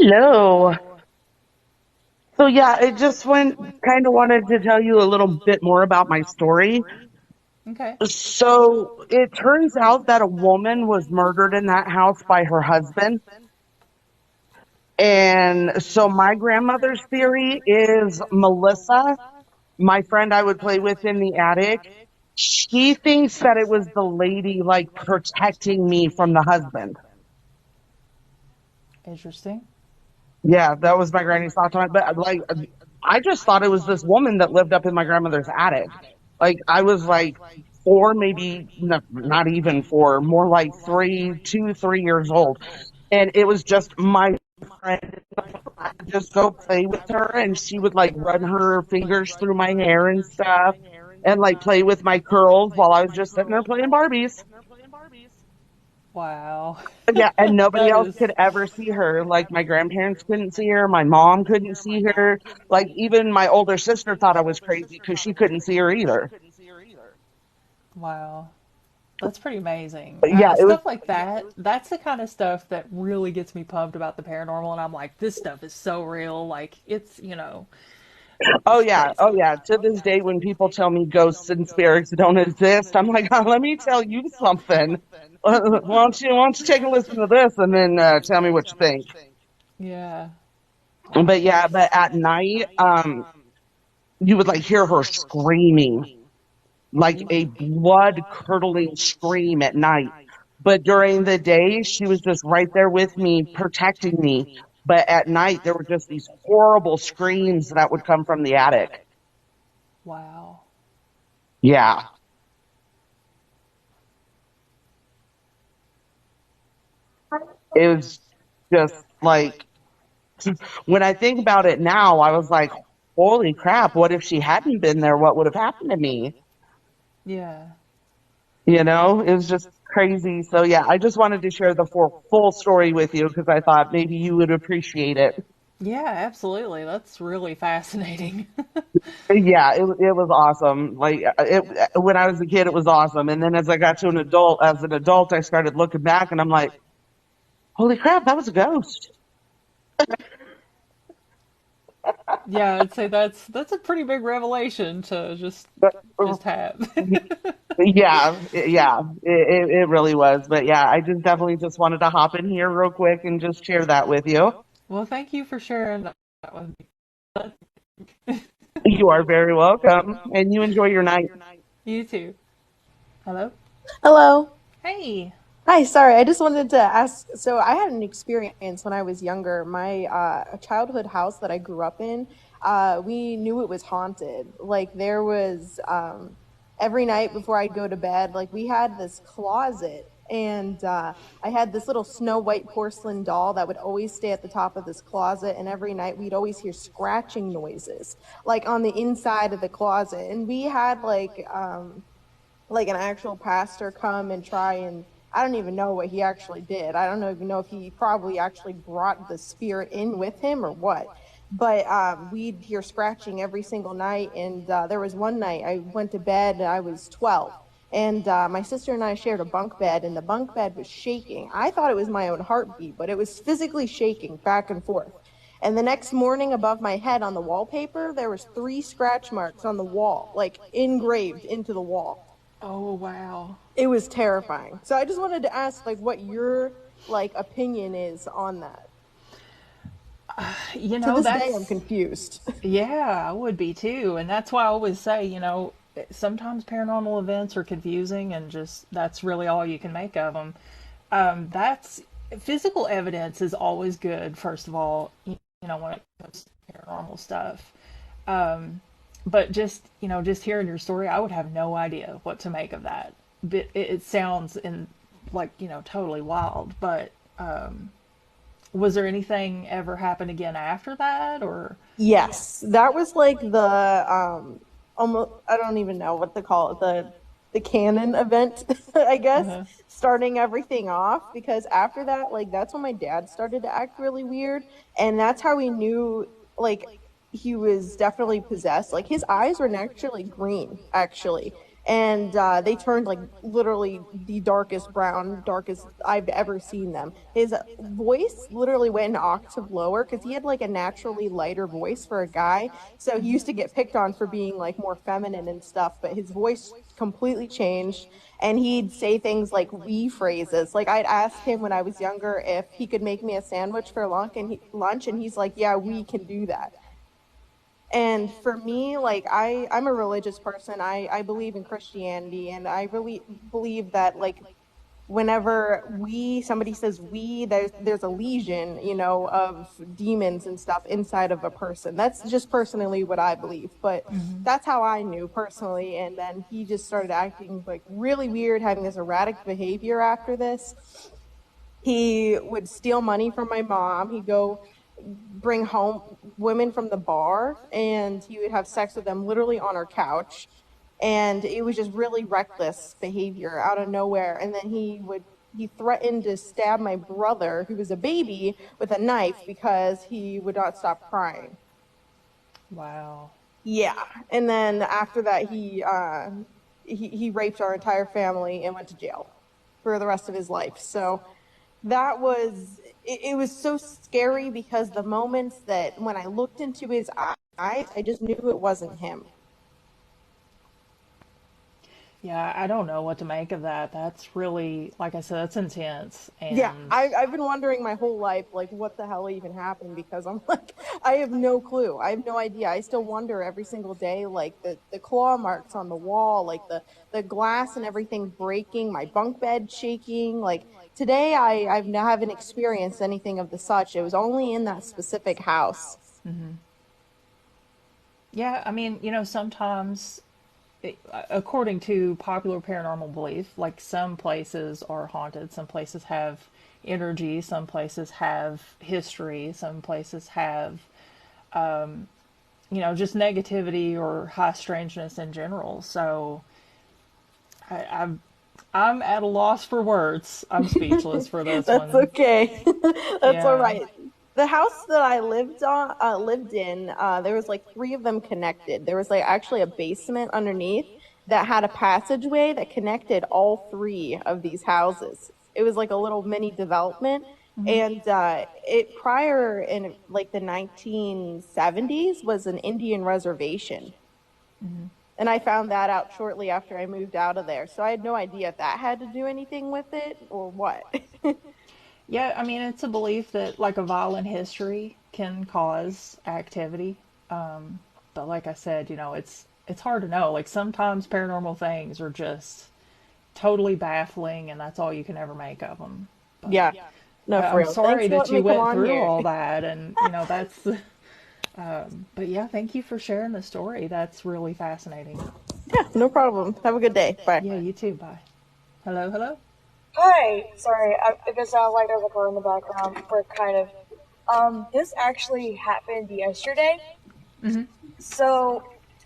Hello. So yeah, it just went kind of wanted to tell you a little bit more about my story. Okay. So it turns out that a woman was murdered in that house by her husband. And so my grandmother's theory is Melissa, my friend I would play with in the attic. She thinks that it was the lady like protecting me from the husband. Interesting. Yeah, that was my granny's thoughts on it. But like, I just thought it was this woman that lived up in my grandmother's attic. Like, I was like four, maybe not even four, more like 3 years old. And it was just my friend. I would just go play with her, and she would like run her fingers through my hair and stuff, and like play with my curls while I was just sitting there playing Barbies. Wow. Yeah, and nobody That else is. could ever see her. Like my grandparents couldn't see her, my mom couldn't see her. Like even my older sister thought I was crazy because she couldn't see her either. Wow. That's pretty amazing. But yeah, it was. Stuff like that, that's the kind of stuff that really gets me pumped about the paranormal. And I'm like, this stuff is so real. Like, Oh it's yeah, oh crazy. yeah. To this day, when people tell me ghosts and spirits don't exist, I'm like, let me tell you something. Why don't you take a listen to this and then tell me what you think? Yeah. But yeah, but at night, you would like hear her screaming, like a blood curdling scream at night. But during the day, she was just right there with me, protecting me. But at night, there were just these horrible screams that would come from the attic. Wow. Yeah, it was just like, when I think about it now, I was like, holy crap, what if she hadn't been there? What would have happened to me? Yeah. It was just crazy. So yeah, I just wanted to share the full story with you because I thought maybe you would appreciate it. Yeah, absolutely. That's really fascinating. Yeah, it was awesome. Like when I was a kid, it was awesome, and then as an adult, I started looking back, and I'm like, "Holy crap, that was a ghost!" Yeah, I'd say that's a pretty big revelation to just But just have. yeah, it really was. But yeah, I just definitely just wanted to hop in here real quick and just share that with you. Well, thank you for sharing that with me. You are very welcome, and you enjoy your night. You too. Hello? Hello. Hey. Hi, sorry. I just wanted to ask. So, I had an experience when I was younger. My childhood house that I grew up in, we knew it was haunted. Like, there was every night before I'd go to bed, like, we had this closet, and I had this little snow white porcelain doll that would always stay at the top of this closet. And every night we'd always hear scratching noises, like on the inside of the closet. And we had like an actual pastor come and try, and I don't even know what he actually did. I don't even know if he probably actually brought the spirit in with him or what. But we'd hear scratching every single night. And there was one night I went to bed and I was 12. And my sister and I shared a bunk bed, and the bunk bed was shaking. I thought it was my own heartbeat, but it was physically shaking back and forth. And the next morning, above my head on the wallpaper, there was three scratch marks on the wall, like engraved into the wall. Oh, wow. It was terrifying. So I just wanted to ask like what your like opinion is on that. To this day I'm That's, confused. yeah, I would be too. And that's why I always say, sometimes paranormal events are confusing and just that's really all you can make of them. That's physical evidence is always good, first of all, when it comes to paranormal stuff. Um, but just hearing your story, I would have no idea what to make of that. But it sounds like, totally wild. But was there anything ever happen again after that, or? Yes, that was like the almost, I don't even know what to call it, the canon event, I guess, Uh-huh. starting everything off. Because after that, like that's when my dad started to act really weird, and that's how we knew like he was definitely possessed. Like his eyes were naturally green, actually. and they turned like literally the darkest brown, darkest I've ever seen them. His voice literally went an octave lower because he had like a naturally lighter voice for a guy. So he used to get picked on for being like more feminine and stuff, but his voice completely changed, and he'd say things like we phrases. Like I'd ask him when I was younger if he could make me a sandwich for lunch, and he's like, "Yeah, we can do that." And for me, like I'm a religious person. I believe in Christianity, and I really believe that like whenever somebody says we, there's a legion, of demons and stuff inside of a person. That's just personally what I believe, but that's how I knew personally. And then he just started acting like really weird, having this erratic behavior after this. He would steal money from my mom. He'd go bring home women from the bar, and he would have sex with them literally on our couch. And it was just really reckless behavior out of nowhere. And then he threatened to stab my brother, who was a baby, with a knife because he would not stop crying. Wow. Yeah. And then after that, he raped our entire family and went to jail for the rest of his life. So that was it was so scary because the moments that when I looked into his eyes, I just knew it wasn't him. Yeah, I don't know what to make of that. That's really, like I said, that's intense. Yeah, And I've been wondering my whole life, like, what the hell even happened? Because I'm like, I have no clue. I have no idea. I still wonder every single day, like the claw marks on the wall, like the glass and everything breaking, my bunk bed shaking. Like today, I haven't experienced anything of the such. It was only in that specific house. yeah, I mean, sometimes, according to popular paranormal belief, like some places are haunted, some places have energy, some places have history, some places have, just negativity or high strangeness in general. So I, I'm I'm at a loss for words. I'm speechless for this That's one. okay. That's all Yeah. right. The house that I lived in, there was like three of them connected. There was like actually a basement underneath that had a passageway that connected all three of these houses. It was like a little mini development, and it prior in like the 1970s was an Indian reservation. And I found that out shortly after I moved out of there. So I had no idea if that had to do anything with it or what. Yeah, I mean, it's a belief that like a violent history can cause activity. But like I said, it's hard to know. Like sometimes paranormal things are just totally baffling, and that's all you can ever make of them. But Yeah. No, for I'm real. Thanks sorry for that letting you me come went on through here. all that, and that's. But yeah, thank you for sharing the story. That's really fascinating. Yeah, no problem. Have a good day. Bye. Yeah, you too. Bye. Hello, hello. Hi, sorry, if it sounds like there's a car in the background, we're kind of. This actually happened yesterday. So,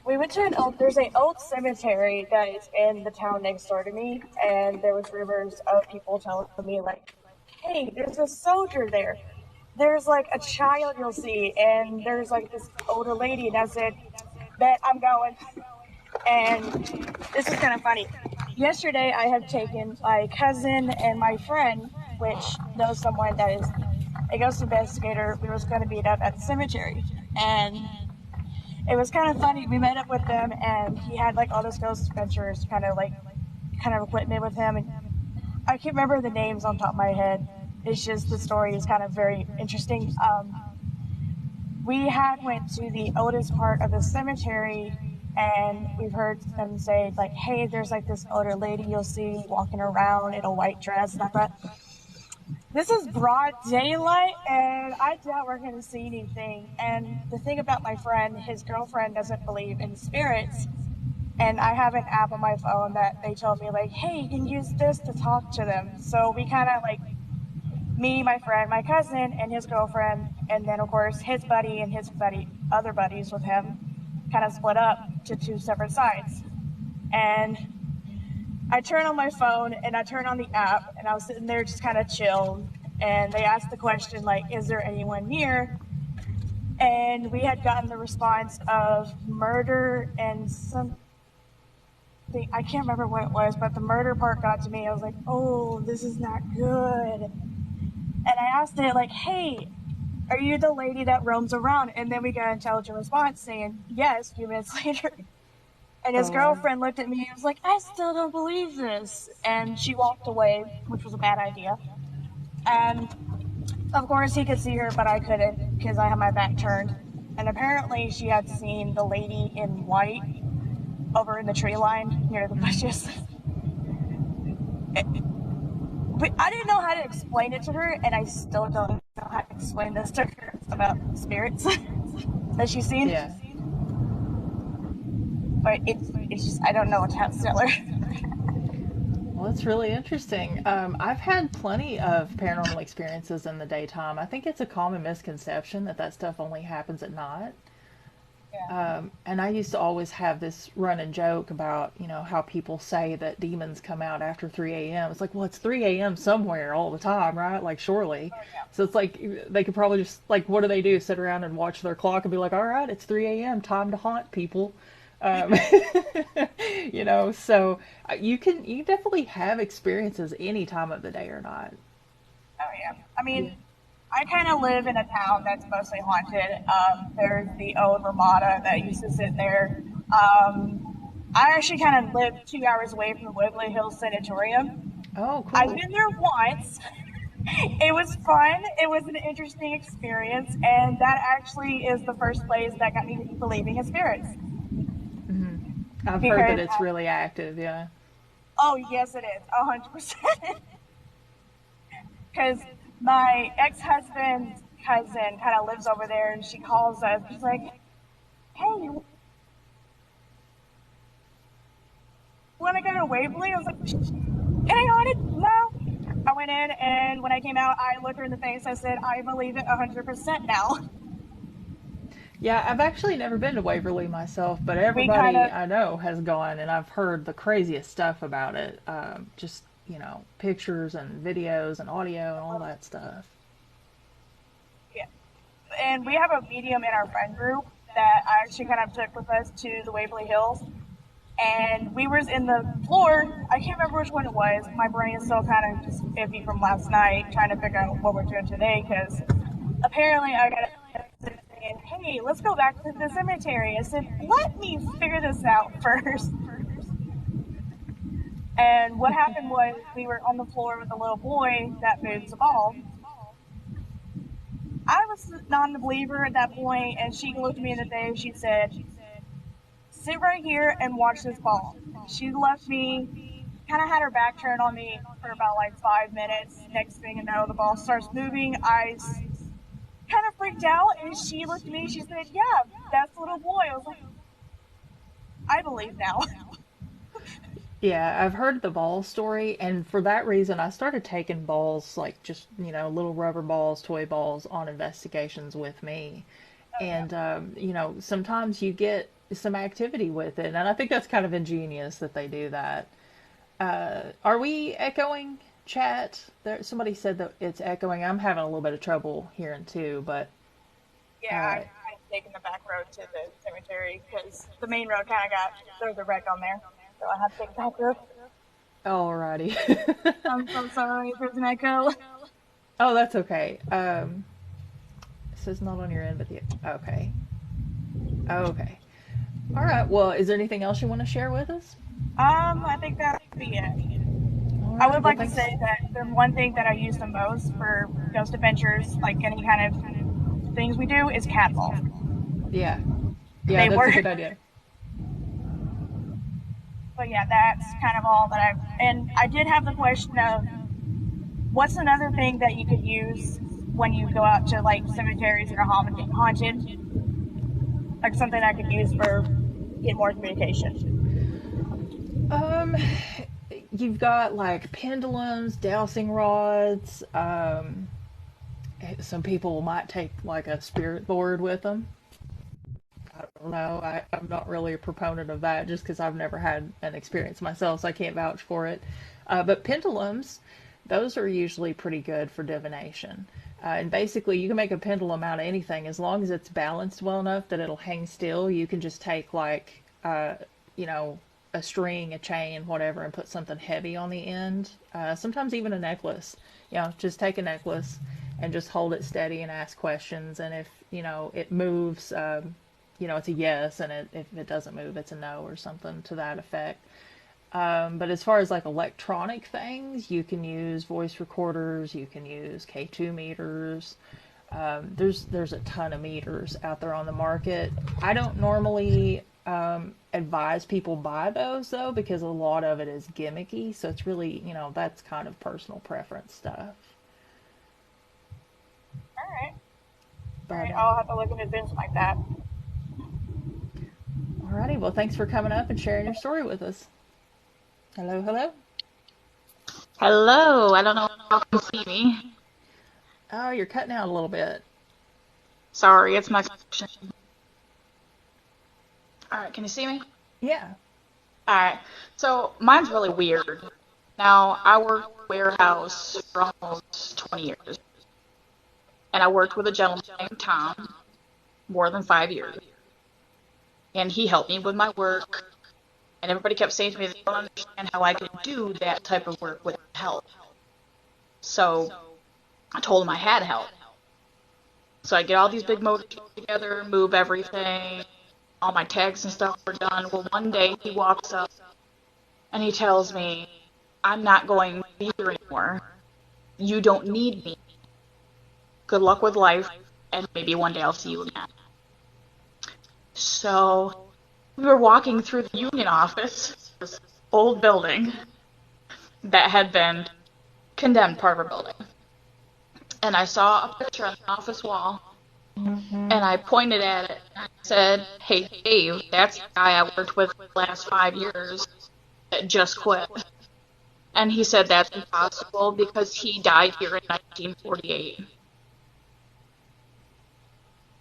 we went to there's an old cemetery that is in the town next door to me, and there was rumors of people telling me, like, hey, there's a soldier there. There's, like, a child you'll see, and there's, like, this older lady, and I said, bet I'm going. And this is kind of funny. Yesterday, I have taken my cousin and my friend, which knows someone that is a ghost investigator. We was going to meet up at the cemetery, and it was kind of funny. We met up with them, and he had like all this ghost adventures, kind of equipment with him, and I can't remember the names on top of my head. It's just the story is kind of very interesting. We had went to the oldest part of the cemetery, and we've heard them say like, hey, there's like this older lady you'll see walking around in a white dress and like that. This is broad daylight, and I doubt we're going to see anything. And the thing about my friend, his girlfriend doesn't believe in spirits, and I have an app on my phone that they told me like, hey, you can use this to talk to them. So we kind of like, me, my friend, my cousin, and his girlfriend, and then of course his buddy and his buddy, other buddies with him, kind of split up to two separate sides. And I turn on my phone and I turn on the app, and I was sitting there just kind of chill. And they asked the question like, "Is there anyone near?" And we had gotten the response of murder and think I can't remember what it was, but the murder part got to me. I was like, oh, this is not good. And I asked it like, hey, are you the lady that roams around? And then we got an intelligent response saying, yes, a few minutes later. And his Oh, girlfriend looked at me and was like, I still don't believe this. And she walked away, which was a bad idea. And of course, he could see her, but I couldn't because I had my back turned. And apparently, she had seen the lady in white over in the tree line near the bushes. But I didn't know how to explain it to her, and I still don't know how to explain this to her about spirits that she's seen. yeah. But it's just, I don't know what to tell her. Well, that's really interesting. I've had plenty of paranormal experiences in the daytime. I think it's a common misconception that that stuff only happens at night. Yeah. And I used to always have this running joke about, how people say that demons come out after 3 a.m. It's like, well, it's 3 a.m. somewhere all the time, right? Like, surely. Oh, yeah. So it's like they could probably just, like, what do they do? Sit around and watch their clock and be like, all right, it's 3 a.m., time to haunt people. Um, so you can definitely have experiences any time of the day or night. Oh, yeah. I mean, I kind of live in a town that's mostly haunted. There's the old Ramada that used to sit there. I actually kind of live 2 hours away from the Woodley Hills Sanatorium. Oh, I've cool. been there once. It was fun. It was an interesting experience, and that actually is the first place that got me believing in spirits. I've heard that Because, it's really active, yeah. oh yes, it is, 100%. Because my ex-husband's cousin kind of lives over there, and she calls us. She's like, "Hey, you want to go to Waverly?" I was like, "Can I on it?" No. I went in, and when I came out, I looked her in the face. I said, "I believe it 100% now." Yeah, I've actually never been to Waverly myself, but We kind everybody of, I know has gone, and I've heard the craziest stuff about it. Just, pictures and videos and audio and all that stuff. yeah. And we have a medium in our friend group that I actually kind of took with us to the Waverly Hills. And we was in the floor. I can't remember which one it was. My brain is still kind of just iffy from last night, trying to figure out what we're doing today. Because apparently, I got saying, "Hey, let's go back to the cemetery." I said, "Let me figure this out first." And what happened was we were on the floor with a little boy that moves a ball. I was not a believer at that point, and she looked me in the face. She said, sit right here and watch this ball. She left me, kind of had her back turned on me for about like 5 minutes. Next thing you know, the ball starts moving. I kind of freaked out, and she looked at me. She said, "Yeah, that's the little boy." I was like, I believe now. Yeah, I've heard the ball story, and for that reason, I started taking balls, like just, little rubber balls, toy balls, on investigations with me. Oh, yeah. And, sometimes you get some activity with it, and I think that's kind of ingenious that they do that. Are we echoing, chat? Somebody said that it's echoing. I'm having a little bit of trouble hearing too, but Yeah, uh, I'm taking the back road to the cemetery because the main road kind of got, there's a wreck on there. So I have to take the back road. alrighty. I'm so sorry if there's an echo. Oh, that's okay. It says not on your end, but okay. Okay. All right. Well, is there anything else you want to share with us? I think that would be it. All I right. would Well, like to thanks. say that the one thing that I use the most for ghost adventures, like any kind of things we do, is cat balls. Yeah. Yeah, They that's a work. good idea. But yeah, that's kind of all that and I did have the question of what's another thing that you could use when you go out to like cemeteries that are haunted, like something I could use for get more communication. Um, you've got like pendulums, dowsing rods. Some people might take like a spirit board with them. I don't know. I'm not really a proponent of that just because I've never had an experience myself, so I can't vouch for it. But pendulums, those are usually pretty good for divination. And basically, you can make a pendulum out of anything as long as it's balanced well enough that it'll hang still. You can just take like, you know, a string, a chain, whatever, and put something heavy on the end. Sometimes even a necklace. Just take a necklace and just hold it steady and ask questions. And if it moves, it's a yes, and if it doesn't move, it's a no or something to that effect. But as far as like electronic things, you can use voice recorders, you can use K2 meters. There's a ton of meters out there on the market. I don't normally advise people buy those though, because a lot of it is gimmicky. So it's really, that's kind of personal preference stuff. All right. But, All right. I'll have to look into things like that. Alrighty. Well, thanks for coming up and sharing your story with us. Hello, hello. Hello, I don't know if y'all can see me. Oh, you're cutting out a little bit. Sorry, it's my connection. Alright, can you see me? Yeah. Alright, so mine's really weird. Now, I worked warehouse for almost 20 years. And I worked with a gentleman named Tom more than 5 years. And he helped me with my work. And everybody kept saying to me, they don't understand how I could do that type of work without help. So I told him I had help. So I get all these big motors together, move everything, all my tags and stuff were done. Well, one day he walks up and he tells me, I'm not going to be here anymore. You don't need me. Good luck with life, and maybe one day I'll see you again. So we were walking through the union office, this old building that had been condemned, part of our building. And I saw a picture on the office wall, and I pointed at it, and I said, hey, Dave, that's the guy I worked with for the last 5 years that just quit. And he said that's impossible because he died here in 1948.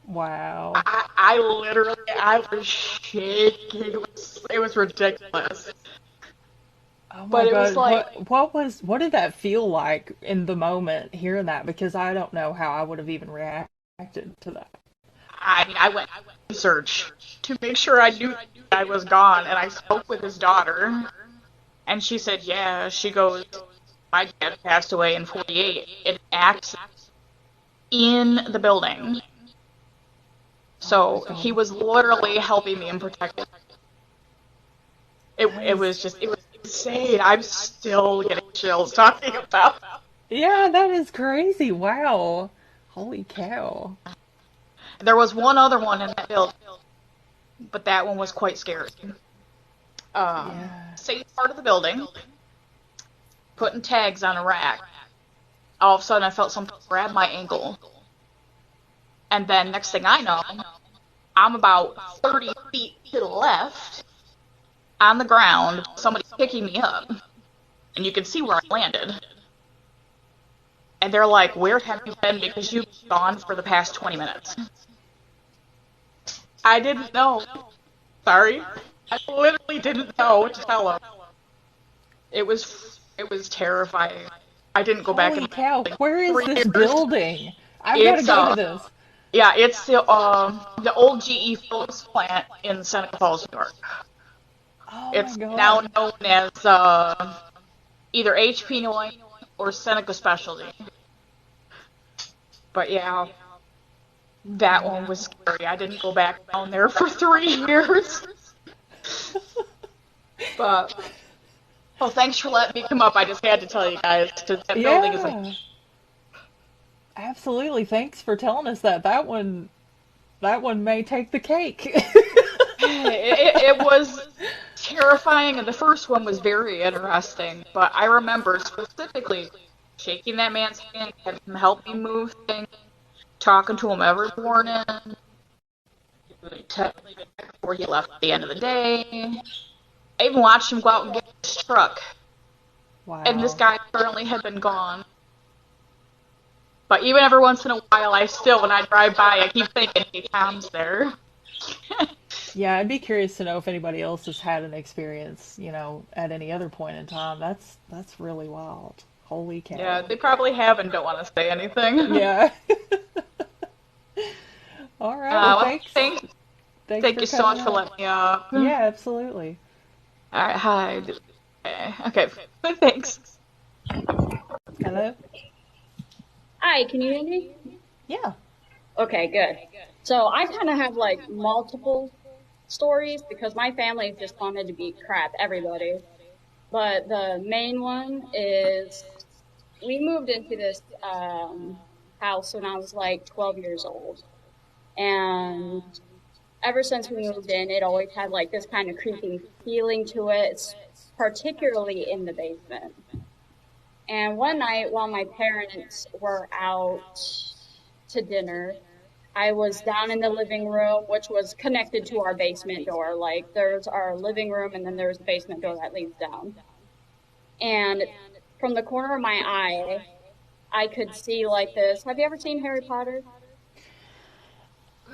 Wow. I literally, I was shaking. It was ridiculous. Oh my But it God. was like, What did that feel like in the moment hearing that? Because I don't know how I would have even reacted to that. I mean, I went research to make sure I knew I was gone, and I spoke with his daughter, and she said, yeah, she goes, my dad passed away in 48 in an accident in the building. So he was literally helping me and protecting me. It was insane. I'm still getting chills talking about it. Yeah, that is crazy. Wow. Holy cow. There was one other one in that building, but that one was quite scary. Yeah. Same part of the building, putting tags on a rack. All of a sudden I felt something grab my ankle. And then next thing I know, I'm about 30 feet to the left on the ground, somebody picking me up. And you can see where I landed. And they're like, where have you been? Because you've been gone for the past 20 minutes. I didn't know. Sorry. I literally didn't know what to tell them. It was terrifying. I didn't go back in Holy cow. like Where is 3 this years. building? I've got to It's go to this. yeah, it's the old GE Phillips plant in Seneca Falls, New York. Oh It's my now God. known as either HP Noy or Seneca Specialty. But yeah, that one was scary. I didn't go back down there for 3 years. But well, thanks for letting me come up. I just had to tell you guys because that building is like Yeah. Absolutely. Thanks for telling us that. That one may take the cake. it was terrifying, and the first one was very interesting. But I remember specifically shaking that man's hand, having him help me move things, talking to him every morning, before he left at the end of the day. I even watched him go out and get his truck, and this Wow. guy currently had been gone. But even every once in a while, I still, when I drive by, I keep thinking, hey, Tom's there. Yeah, I'd be curious to know if anybody else has had an experience, at any other point in time. That's really wild. Holy cow. Yeah, they probably have and don't want to say anything. Yeah. All right. Well, Well, thanks thank for you so coming much for on. letting me up. Yeah, absolutely. Alright, hi. Okay, thanks. Hello? Hi, can you hear me? Yeah. Okay, good. So I kind of have like multiple stories because my family just wanted to beat crap everybody. But the main one is we moved into this house when I was like 12 years old. And ever since we moved in, it always had like this kind of creeping feeling to it, particularly in the basement. And one night while my parents were out to dinner, I was down in the living room, which was connected to our basement door. Like there's our living room and then there's the basement door that leads down. And from the corner of my eye, I could see like this. Have you ever seen Harry Potter?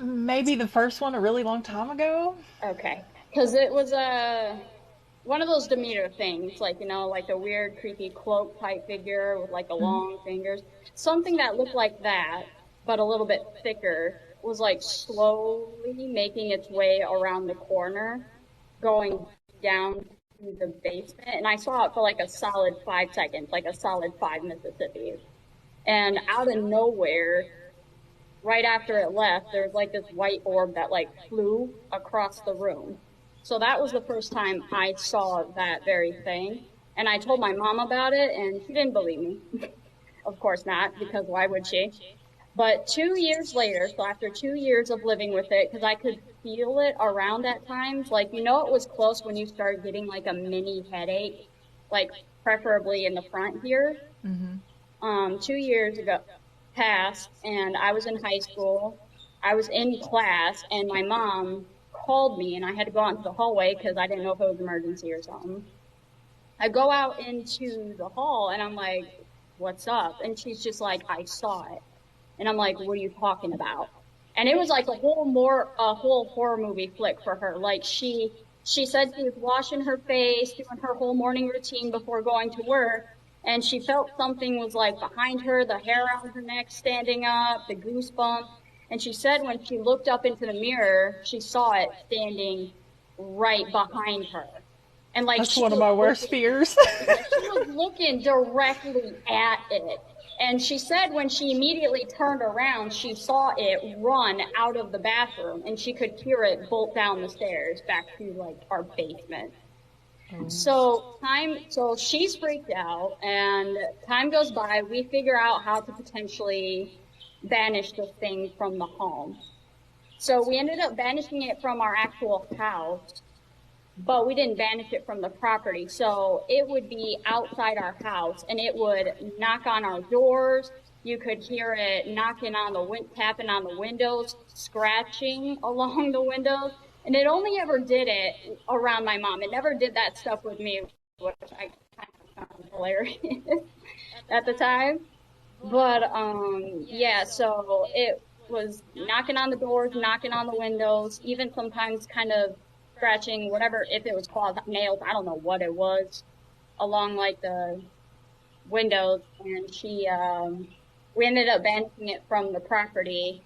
Maybe the first one a really long time ago? Okay. Because it was one of those Demeter things, like, like the weird, creepy cloak type figure with like the long fingers. Something that looked like that, but a little bit thicker, was like slowly making its way around the corner, going down to the basement. And I saw it for like a solid 5 seconds, like a solid 5 Mississippis. And out of nowhere, right after it left, there was like this white orb that like flew across the room. So that was the first time I saw that very thing. And I told my mom about it, and she didn't believe me. Of course not, because why would she? But 2 years later, so after 2 years of living with it, because I could feel it around at times, like, it was close when you start getting like a mini headache, like preferably in the front here. 2 years ago passed, and I was in high school. I was in class, and my mom called me, and I had to go out into the hallway because I didn't know if it was an emergency or something. I go out into the hall, and I'm like, what's up? And she's just like, I saw it. And I'm like, what are you talking about? And it was like a whole horror movie flick for her. Like she said she was washing her face, doing her whole morning routine before going to work. And she felt something was like behind her, the hair on her neck standing up, the goosebumps. And she said when she looked up into the mirror, she saw it standing right behind her. And like That's one of my worst fears. she was looking directly at it. And she said when she immediately turned around, she saw it run out of the bathroom, and she could hear it bolt down the stairs back to like our basement. So she's freaked out, and time goes by. We figure out how to potentially banish this thing from the home. So we ended up banishing it from our actual house, but we didn't banish it from the property. So it would be outside our house, and it would knock on our doors. You could hear it knocking on tapping on the windows, scratching along the windows. And it only ever did it around my mom. It never did that stuff with me, which I kind of found hilarious at the time. But, yeah, so it was knocking on the doors, knocking on the windows, even sometimes kind of scratching, whatever, if it was claws, nails, I don't know what it was, along like the windows. And we ended up banishing it from the property.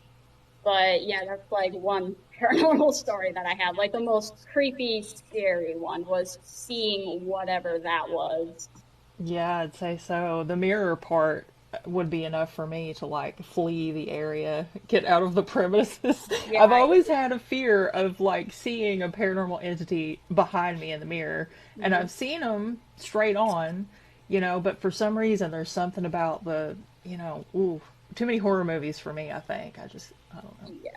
But yeah, that's like one paranormal story that I have. Like the most creepy, scary one was seeing whatever that was. Yeah, I'd say so. The mirror part would be enough for me to like flee the area, get out of the premises. Yeah, I've always had a fear of like seeing a paranormal entity behind me in the mirror, and I've seen them straight on, but for some reason there's something about too many horror movies for me, I think. I don't know. Yeah.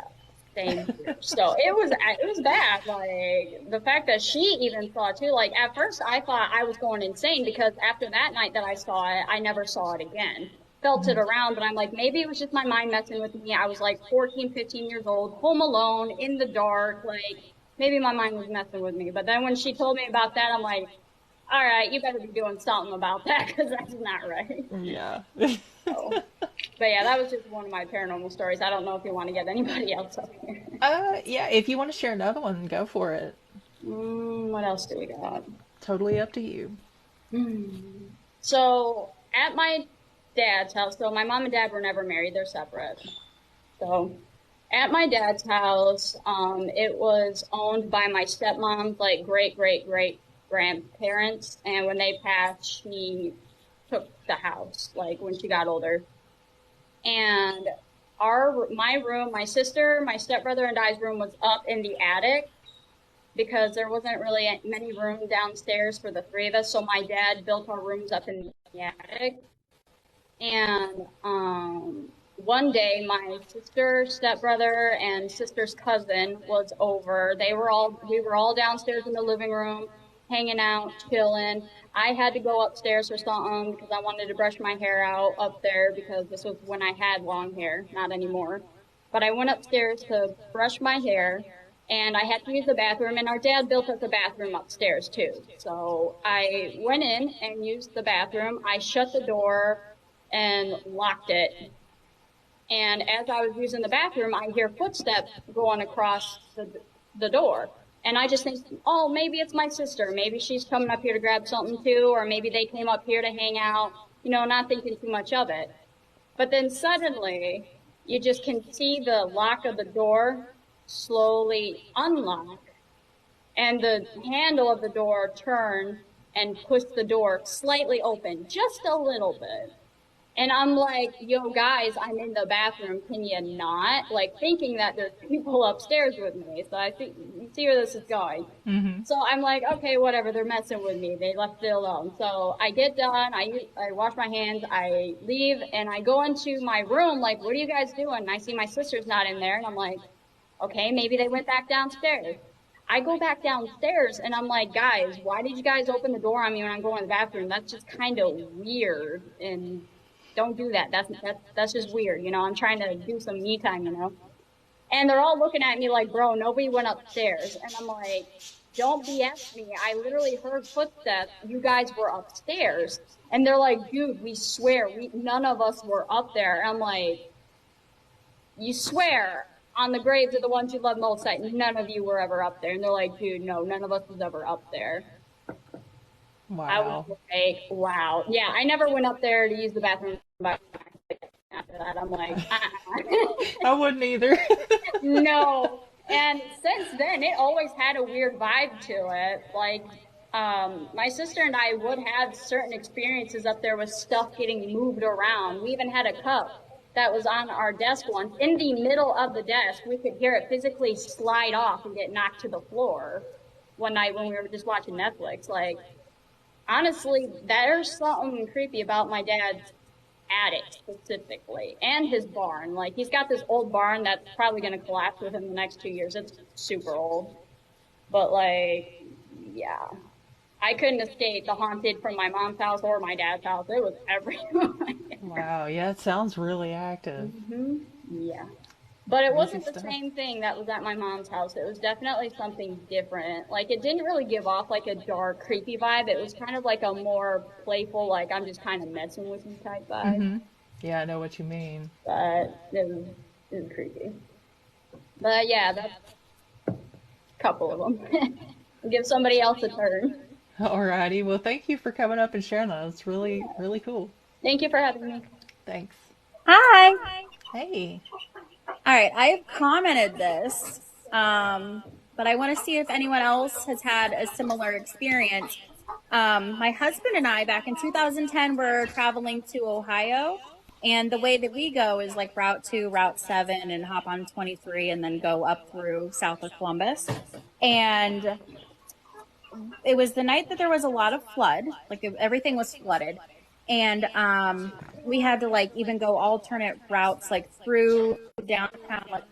Same here. So it was bad. Like the fact that she even saw it too. Like at first I thought I was going insane because after that night that I saw it, I never saw it again. Felt it around, but I'm like, maybe it was just my mind messing with me. I was like 14, 15 years old, home alone, in the dark. Like maybe my mind was messing with me. But then when she told me about that, I'm like, all right, you better be doing something about that because that's not right. Yeah. So, but yeah, that was just one of my paranormal stories. I don't know if you want to get anybody else up here. Yeah, if you want to share another one, go for it. What else do we got? Totally up to you. So at my dad's house, so my mom and dad were never married, they're separate. So at my dad's house, it was owned by my stepmom's like great grandparents, and when they passed, she took the house, like when she got older. And my room, my sister, my stepbrother, and I's room was up in the attic because there wasn't really many room downstairs for the three of us. So my dad built our rooms up in the attic. And one day, my sister, stepbrother, and sister's cousin was over. We were all downstairs in the living room, hanging out, chilling. I had to go upstairs for something because I wanted to brush my hair out up there because this was when I had long hair, not anymore. But I went upstairs to brush my hair, and I had to use the bathroom, and our dad built us a bathroom upstairs too. So I went in and used the bathroom. I shut the door and locked it. And as I was using the bathroom, I hear footsteps going across the door. And I just think, oh, maybe it's my sister. Maybe she's coming up here to grab something too, or maybe they came up here to hang out, not thinking too much of it. But then suddenly, you just can see the lock of the door slowly unlock, and the handle of the door turn and push the door slightly open, just a little bit. And I'm like, yo, guys, I'm in the bathroom. Can you not? Like, thinking that there's people upstairs with me. So I think, you see where this is going. Mm-hmm. So I'm like, okay, whatever. They're messing with me. They left it alone. So I get done. I wash my hands. I leave. And I go into my room, like, what are you guys doing? And I see my sister's not in there. And I'm like, okay, maybe they went back downstairs. I go back downstairs, and I'm like, guys, why did you guys open the door on me when I'm going to the bathroom? That's just kind of weird. And don't do that. That's just weird. I'm trying to do some me time, And they're all looking at me like, bro, nobody went upstairs. And I'm like, don't BS me. I literally heard footsteps. You guys were upstairs. And they're like, dude, we swear, none of us were up there. And I'm like, you swear on the graves of the ones you love most that none of you were ever up there. And they're like, dude, no, none of us was ever up there. Wow. I was like, wow. Yeah, I never went up there to use the bathroom. But after that, I'm like, I wouldn't either. No. And since then, it always had a weird vibe to it. Like, my sister and I would have certain experiences up there with stuff getting moved around. We even had a cup that was on our desk once. In the middle of the desk, we could hear it physically slide off and get knocked to the floor one night when we were just watching Netflix. Like, honestly, there's something creepy about my dad's attic specifically, and his barn. Like, he's got this old barn that's probably going to collapse within the next 2 years. It's super old. But, like, yeah. I couldn't escape the haunted from my mom's house or my dad's house. It was everywhere. Wow, yeah, it sounds really active. Mm-hmm. Yeah. But it wasn't the stuff. same thing that was at my mom's house. It was definitely something different. Like, it didn't really give off, like, a dark, creepy vibe. It was kind of like a more playful, like, I'm just kind of messing with you type vibe. Mm-hmm. Yeah, I know what you mean. But it was creepy. But, yeah, that's a couple of them. Give somebody else a turn. Alrighty, well, thank you for coming up and sharing that. It's really, really cool. Thank you for having me. Thanks. Hi. Hey. All right, I have commented this, but I want to see if anyone else has had a similar experience. My husband and I, back in 2010, were traveling to Ohio, and the way that we go is like Route 2, Route 7, and hop on 23, and then go up through south of Columbus. And it was the night that there was a lot of flood, like everything was flooded. And we had to like even go alternate routes like through downtown like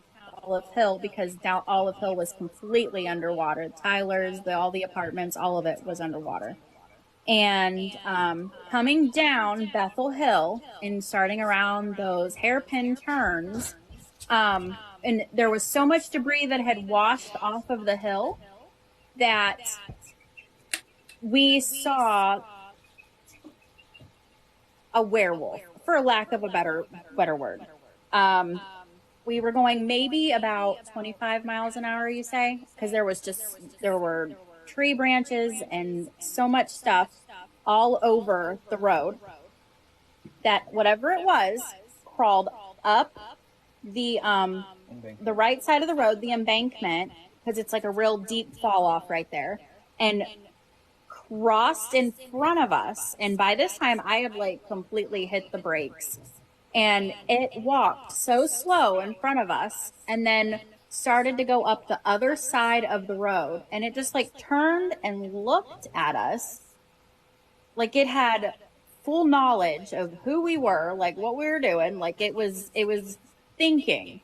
Olive Hill, because down Olive Hill was completely underwater. Tyler's, all the apartments, all of it was underwater. And coming down Bethel Hill and starting around those hairpin turns, and there was so much debris that had washed off of the hill that we saw a werewolf, for lack of a better word. We were going maybe about 25 miles an hour, you say, because there were tree branches and so much stuff all over the road that whatever it was crawled up the right side of the road, the embankment, because it's like a real deep fall off right there, and crossed in front of us. And by this time, I had like completely hit the brakes. And it walked so slow in front of us and then started to go up the other side of the road. And it just like turned and looked at us like it had full knowledge of who we were, like what we were doing. Like it was thinking.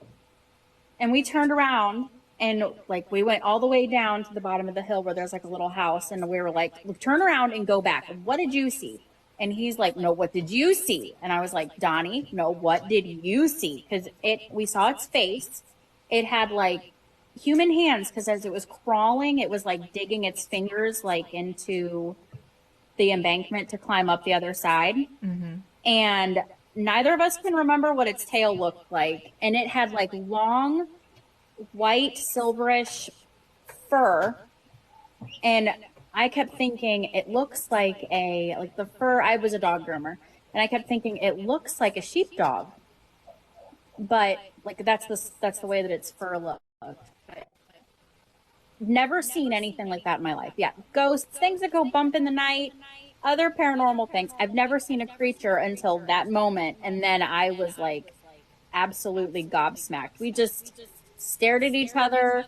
And we turned around and like we went all the way down to the bottom of the hill where there's like a little house. And we were like, turn around and go back. What did you see? And he's like, no, what did you see? And I was like, Donnie, no, what did you see? Because we saw its face. It had like human hands because as it was crawling, it was like digging its fingers like into the embankment to climb up the other side. Mm-hmm. And neither of us can remember what its tail looked like. And it had like long, white, silverish fur. And I kept thinking it looks like the fur. I was a dog groomer, and I kept thinking it looks like a sheepdog, but like that's the way that its fur looked. Never seen anything like that in my life. Yeah, ghosts, things that go bump in the night, other paranormal things. I've never seen a creature until that moment, and then I was like absolutely gobsmacked. We just stared at each other.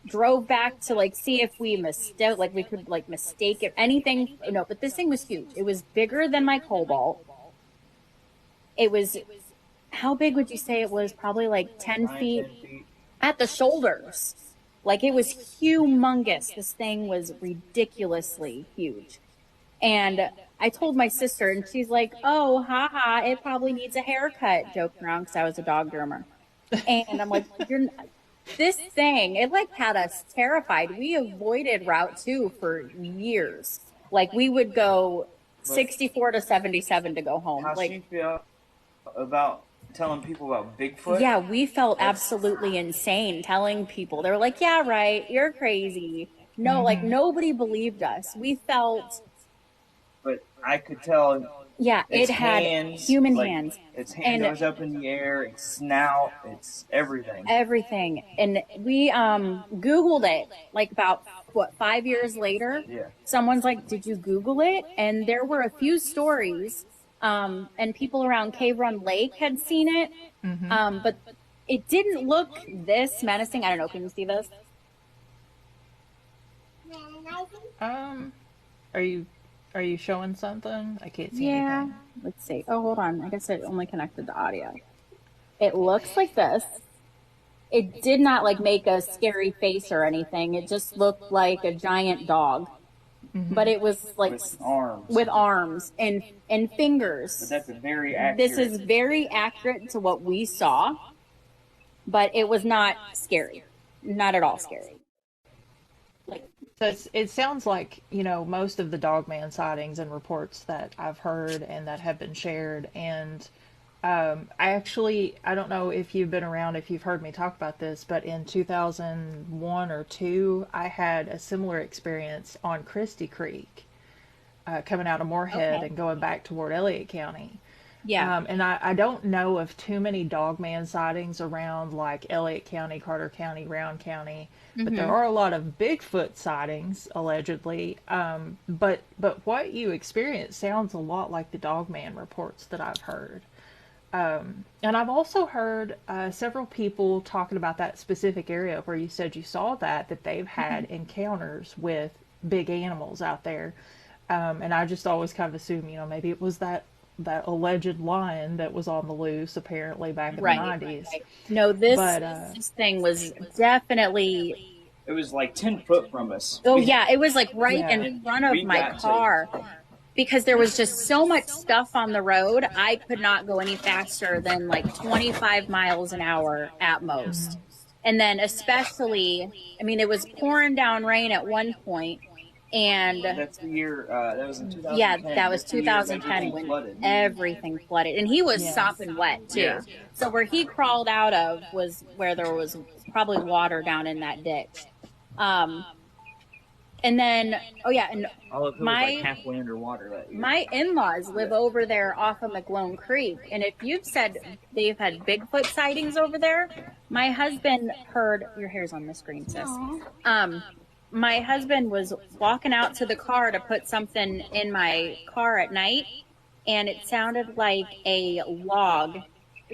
Drove back to like see if we could mistake it, anything. No, but this thing was huge. It was bigger than my cobalt. It was, how big would you say it was? Probably like 10 feet at the shoulders. Like it was humongous. This thing was ridiculously huge. And I told my sister and she's like, oh, haha, it probably needs a haircut, joking around because I was a dog groomer. And I'm like, this thing, it like had us terrified. We avoided Route 2 for years. Like we would go 64 to 77 to go home. How like, she feel about telling people about Bigfoot? Yeah, we felt absolutely insane telling people. They were like, yeah, right, you're crazy. No, like nobody believed us. We felt. But I could tell. Yeah, it had hands, human like, hands. Its hand goes up in the air, its snout, it's everything. Everything. And we Googled it like about, 5 years later? Yeah. Someone's like, did you Google it? And there were a few stories, and people around Cave Run Lake had seen it, but it didn't look this menacing. I don't know, can you see this? Are you showing something? I can't see Yeah. anything. Let's see. Oh, hold on. I guess it only connected to audio. It looks like this. It did not like make a scary face or anything. It just looked like a giant dog. But it was like with arms and fingers. But that's very accurate. This is very accurate to what we saw, but it was not scary. Not at all scary. So it sounds like, most of the Dogman sightings and reports that I've heard and that have been shared. And I don't know if you've been around, if you've heard me talk about this, but in 2001 or 2, I had a similar experience on Christie Creek, coming out of Moorhead and going back toward Elliott County. Yeah. And I don't know of too many Dogman sightings around like Elliott County, Carter County, Round County, but there are a lot of Bigfoot sightings allegedly. But what you experienced sounds a lot like the Dogman reports that I've heard. And I've also heard several people talking about that specific area where you said you saw that they've had encounters with big animals out there. And I just always kind of assume, maybe it was that alleged lion that was on the loose apparently back in the 90s. Right. No, this thing was definitely. It was like 10 foot from us. Oh yeah, it was like right in front of my car. Because there was just so much stuff on the road, I could not go any faster than like 25 miles an hour at most. And then especially, it was pouring down rain at one point. And that's the year, that was in 2010. Yeah, that was 2010 when everything flooded. And he was sopping wet too. Yeah. So where he crawled out of was where there was probably water down in that ditch. And then, and all of it was like halfway underwater that year. My in-laws live over there off of McLone Creek. And if you've said they've had Bigfoot sightings over there, my husband heard, your hair's on the screen, sis. my husband was walking out to the car to put something in my car at night, and it sounded like a log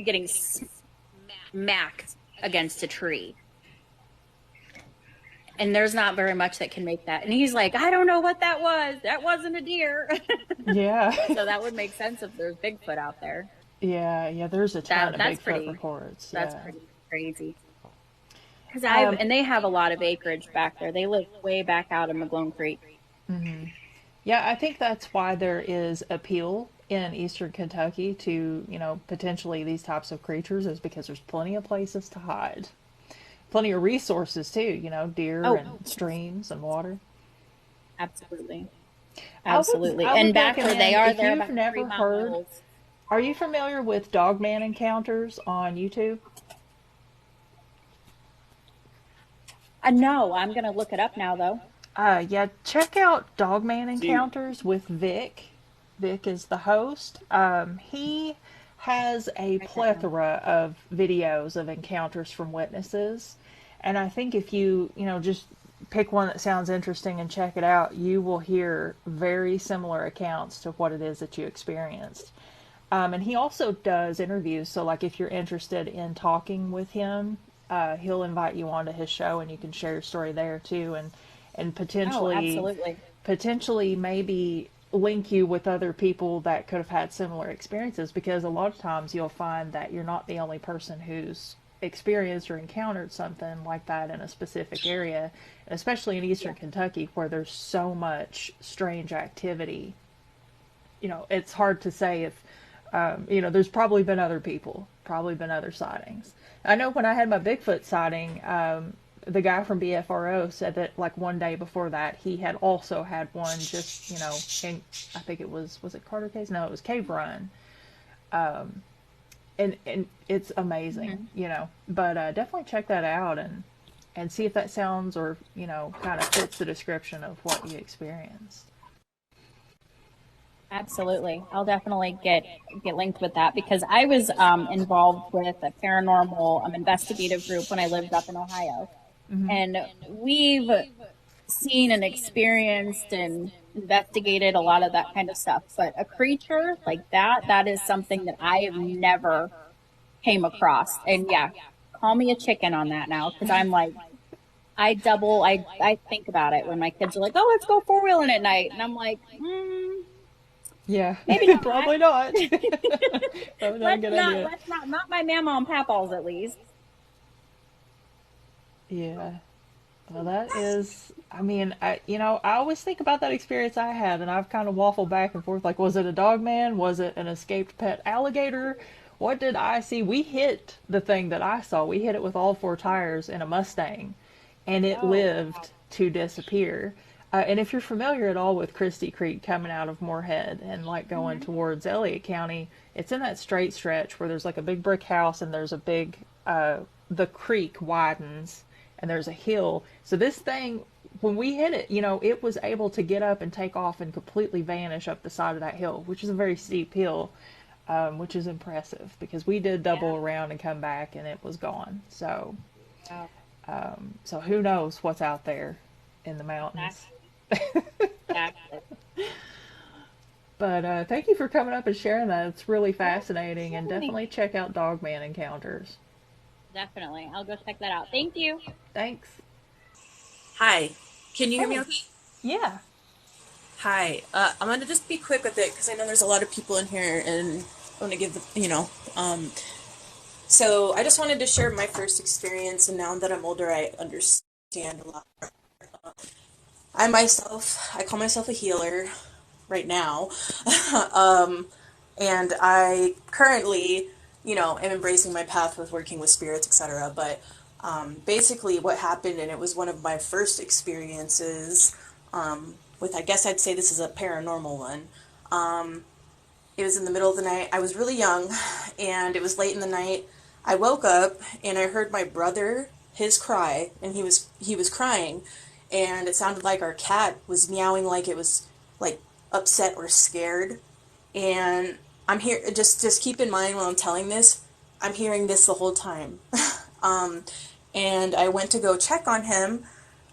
getting smacked against a tree. And there's not very much that can make that. And he's like, I don't know what that was. That wasn't a deer. Yeah. So that would make sense if there's Bigfoot out there. Yeah, there's a ton of Bigfoot pretty, reports. That's yeah. pretty crazy. Because and they have a lot of acreage back there. They live way back out in McGlone Creek. Mm-hmm. Yeah, I think that's why there is appeal in eastern Kentucky to, potentially these types of creatures, is because there's plenty of places to hide. Plenty of resources too, deer and streams and water. Absolutely. I would and back where they are, if they're you've about never 3 heard, miles. Are you familiar with Dogman encounters on YouTube? No, I'm going to look it up now, though. Yeah, check out Dogman Encounters with Vic. Vic is the host. He has a plethora of videos of encounters from witnesses. And I think if you, just pick one that sounds interesting and check it out, you will hear very similar accounts to what it is that you experienced. And he also does interviews. So, like, if you're interested in talking with him, he'll invite you onto his show, and you can share your story there too, and potentially maybe link you with other people that could have had similar experiences, because a lot of times you'll find that you're not the only person who's experienced or encountered something like that in a specific area, especially in eastern Kentucky where there's so much strange activity. It's hard to say if there's probably been other people, probably been other sightings. I know when I had my Bigfoot sighting, the guy from BFRO said that, like, one day before that, he had also had one just, in, I think it was it Carter Cave? No, it was Cave Run. And it's amazing, but definitely check that out and see if that sounds or, kind of fits the description of what you experienced. Absolutely. I'll definitely get linked with that, because I was involved with a paranormal investigative group when I lived up in Ohio. Mm-hmm. And we've seen and experienced and investigated a lot of that kind of stuff. But a creature like that is something that I have never came across. And yeah, call me a chicken on that now, because I'm like, I think about it when my kids are like, oh, let's go 4-wheeling at night. And I'm like, yeah, maybe not. Probably not. Probably not a good idea. Let's not my mama and papa's at least. Yeah. Well, that is, I always think about that experience I had, and I've kind of waffled back and forth, like, was it a dogman? Was it an escaped pet alligator? What did I see? We hit the thing that I saw. We hit it with all 4 tires in a Mustang, and it lived to disappear. And if you're familiar at all with Christie Creek coming out of Moorhead and, like, going towards Elliott County, it's in that straight stretch where there's, like, a big brick house and there's a big, the creek widens and there's a hill. So this thing, when we hit it, it was able to get up and take off and completely vanish up the side of that hill, which is a very steep hill, which is impressive, because we did double around and come back and it was gone. So, so who knows what's out there in the mountains. But thank you for coming up and sharing that. It's really fascinating, and definitely check out Dogman Encounters. Definitely. I'll go check that out. Thank you. Thanks. Hi. Can you hear me okay? Yeah. Hi. I'm going to just be quick with it, because I know there's a lot of people in here, and I want to give so I just wanted to share my first experience, and now that I'm older, I understand a lot. I call myself a healer right now. And I currently, am embracing my path with working with spirits, etc. But basically what happened, and it was one of my first experiences with, I guess I'd say this is a paranormal one. It was in the middle of the night. I was really young, and it was late in the night. I woke up, and I heard my brother, his cry, and he was crying. And it sounded like our cat was meowing, like it was, like, upset or scared. And I'm here, just keep in mind when I'm telling this, I'm hearing this the whole time. And I went to go check on him,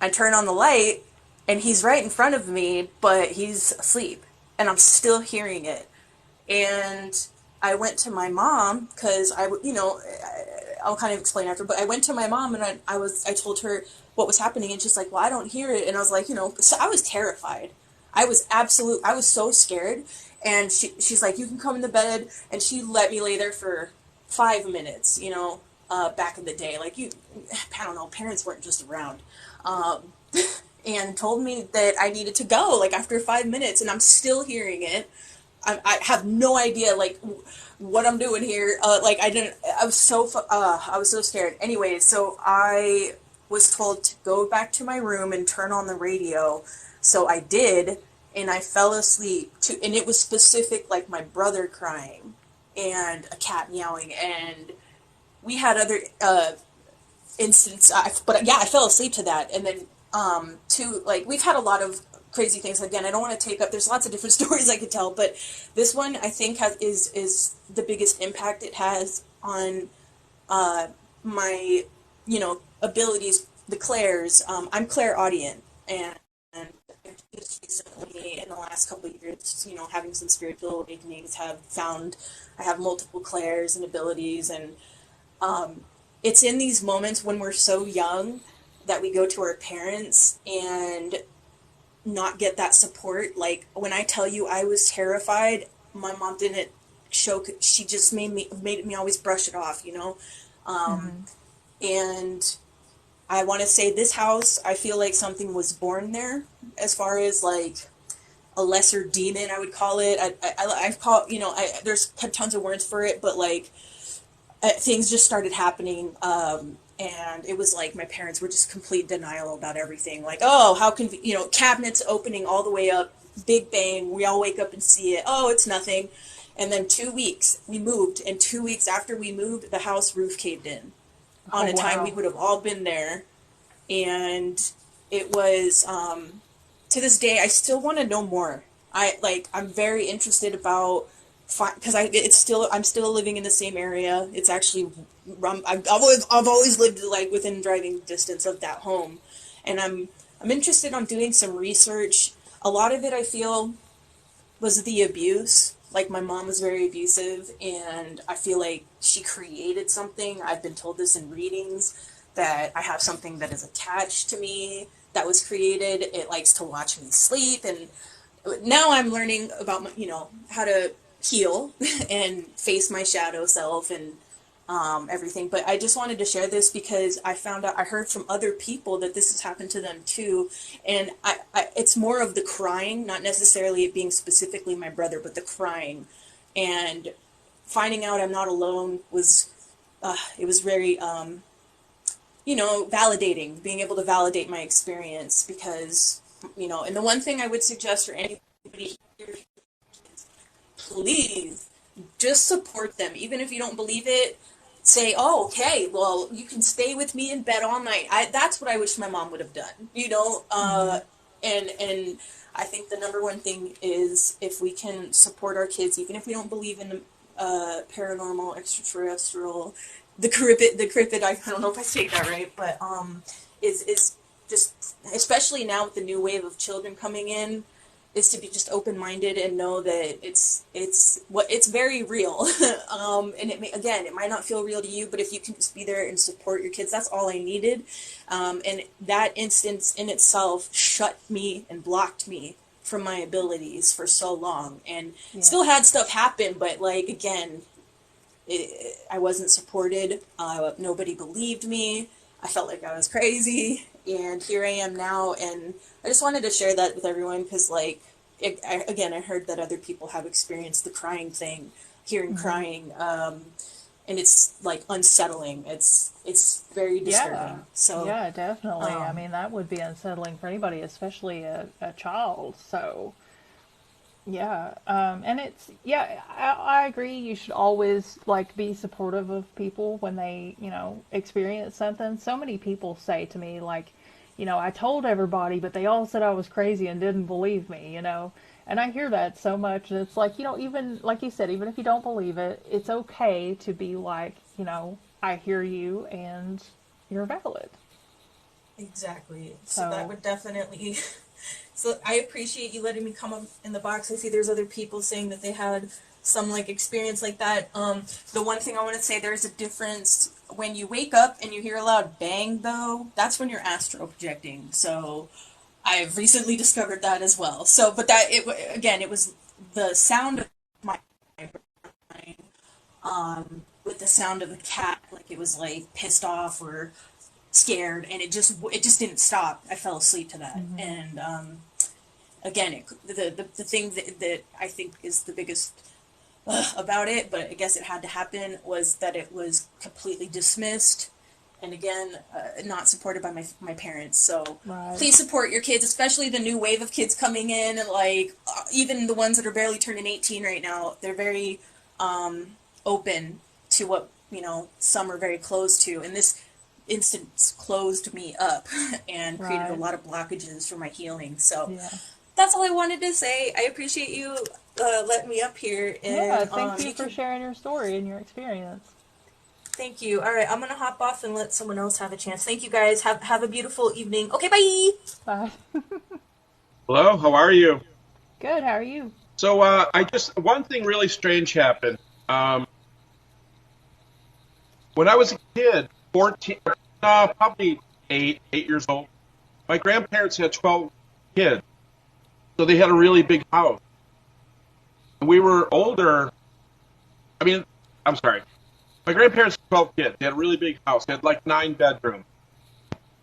I turn on the light, and he's right in front of me, but he's asleep, and I'm still hearing it. And I went to my mom because I'll kind of explain after, but I went to my mom and I told her what was happening, and she's like, well, I don't hear it. And I was like, so I was terrified. I was so scared. And she's like, you can come in the bed. And she let me lay there for 5 minutes, back in the day. Like, I don't know, parents weren't just around. And told me that I needed to go, like, after 5 minutes, and I'm still hearing it. I have no idea, like, what I'm doing here. I was so scared. Anyway, so I was told to go back to my room and turn on the radio. So I did, and I fell asleep and it was specific, like my brother crying and a cat meowing, and we had other instances, but yeah, I fell asleep to that. And then we've had a lot of crazy things. Again, I don't want to take up, there's lots of different stories I could tell, but this one I think is the biggest impact it has on my abilities, the clairs. I'm clairaudient, and just recently in the last couple of years, having some spiritual awakenings, have found I have multiple clairs and abilities. And it's in these moments when we're so young that we go to our parents and not get that support. Like, when I tell you I was terrified, my mom didn't show, she just made me always brush it off, and I want to say this house, I feel like something was born there, as far as like a lesser demon, I would call it. I've called, there's tons of words for it, but like things just started happening. And it was like my parents were just complete denial about everything. Like, oh, how can, cabinets opening all the way up, big bang, we all wake up and see it. Oh, it's nothing. And then 2 weeks, we moved. And 2 weeks after we moved, the house roof caved in on a time we would have all been there. And it was, to this day, I still want to know more. I'm very interested about, because I'm still living in the same area. It's actually, I've always lived like within driving distance of that home, and I'm interested on doing some research. A lot of it, I feel, was the abuse. Like, my mom was very abusive, and I feel like she created something. I've been told this in readings, that I have something that is attached to me that was created. It likes to watch me sleep, and now I'm learning about, how to heal and face my shadow self and everything. But I just wanted to share this because I heard from other people that this has happened to them too. And it's more of the crying, not necessarily it being specifically my brother, but the crying. And finding out I'm not alone was, it was very, validating, being able to validate my experience, because, and the one thing I would suggest for anybody here, please just support them. Even if you don't believe it, say, oh, okay, well, you can stay with me in bed all night. That's what I wish my mom would have done, and I think the number one thing is, if we can support our kids, even if we don't believe in the paranormal, extraterrestrial, the cryptid, I don't know if I say that right, but is just, especially now with the new wave of children coming in, is to be just open-minded and know that it's very real. And it might not feel real to you, but if you can just be there and support your kids, that's all I needed. And that instance in itself shut me and blocked me from my abilities for so long, and still had stuff happen, but like, again, I wasn't supported. Nobody believed me. I felt like I was crazy, and here I am now. And I just wanted to share that with everyone, because, like, I heard that other people have experienced the crying thing, hearing crying, and it's like unsettling. It's very disturbing. Yeah. So yeah, definitely. I mean, that would be unsettling for anybody, especially a child. So. Yeah, and I agree. You should always be supportive of people when they, experience something. So many people say to me, I told everybody, but they all said I was crazy and didn't believe me, And I hear that so much, and it's like, even like you said, even if you don't believe it, it's okay to be like, I hear you and you're valid. Exactly. So So that would definitely. So I appreciate you letting me come up in the box. I see there's other people saying that they had some like experience like that. The one thing I want to say, there's a difference when you wake up and you hear a loud bang though. That's when you're astral projecting. So I've recently discovered that as well. So, but that again, it was the sound of my brain, with the sound of a cat, like it was like pissed off or scared, and it just didn't stop. I fell asleep to that, and again, the thing that I think is the biggest about it, but I guess it had to happen, was that it was completely dismissed, and again, not supported by my parents. So right. please support your kids, especially the new wave of kids coming in, like even the ones that are barely turning 18 right now. They're very open to what some are very closed to, and this instance closed me up and created a Right. lot of blockages for my healing. So Yeah. that's all I wanted to say. I appreciate you letting me up here, Yeah. and Thank you you for can. sharing your story and your experience. Thank you. All right, I'm gonna hop off and let someone else have a chance. Thank you guys. Have a beautiful evening. Okay, bye. Bye. Hello, how are you? Good. How are you? So, one thing really strange happened. Um, when I was a kid, 14, probably 8 years old, my grandparents had 12 kids. So they had a really big house. And we were older. I mean, I'm sorry. My grandparents had 12 kids. They had a really big house. They had like 9 bedrooms.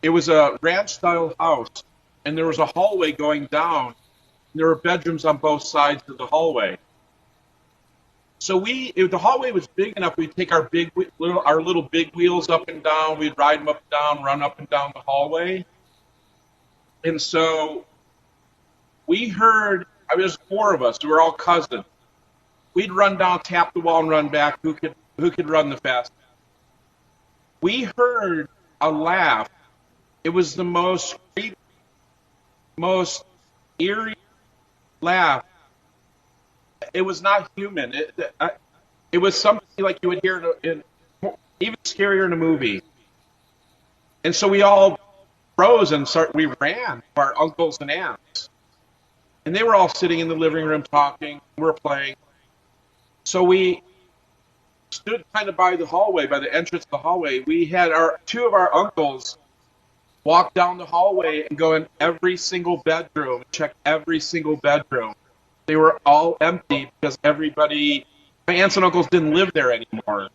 It was a ranch-style house, and there was a hallway going down. And there were bedrooms on both sides of the hallway. So if the hallway was big enough, we'd take our little big wheels up and down. We'd ride them up and down, run up and down the hallway. And so we heard. I mean, there's 4 of us. We were all cousins. We'd run down, tap the wall, and run back. Who could run the fastest? We heard a laugh. It was the most creepy, most eerie laugh. It was not human. It was something like you would hear even scarier in a movie. And so we all froze and we ran to our uncles and aunts. And they were all sitting in the living room talking. We were playing. So we stood kind of by the hallway, by the entrance of the hallway. We had two of our uncles walk down the hallway and go in every single bedroom, check every single bedroom. They were all empty because my aunts and uncles didn't live there anymore.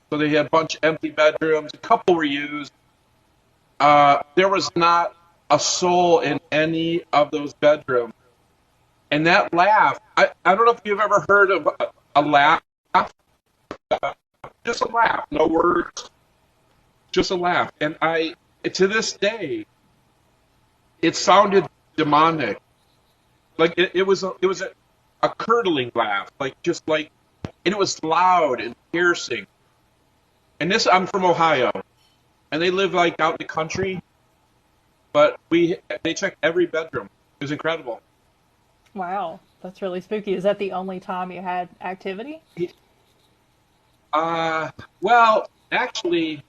So they had a bunch of empty bedrooms. A couple were used. There was not a soul in any of those bedrooms. And that laugh, I don't know if you've ever heard of a laugh. Just a laugh, no words, just a laugh. And to this day, it sounded demonic. Like it was a curdling laugh, and it was loud and piercing. And I'm from Ohio, and they live like out in the country, but they checked every bedroom. It was incredible. Wow. That's really spooky. Is that the only time you had activity? Well, actually,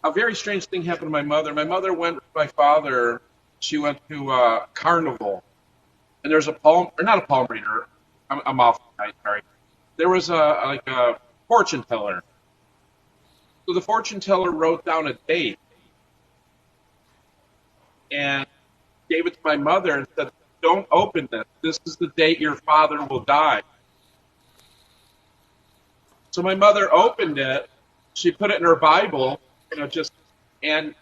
a very strange thing happened to my mother. My mother went with my father. She went to a carnival, and there's not a palm reader. I'm off tonight, sorry. There was a fortune teller. So the fortune teller wrote down a date and gave it to my mother and said, "Don't open this. This is the date your father will die." So my mother opened it. She put it in her Bible, and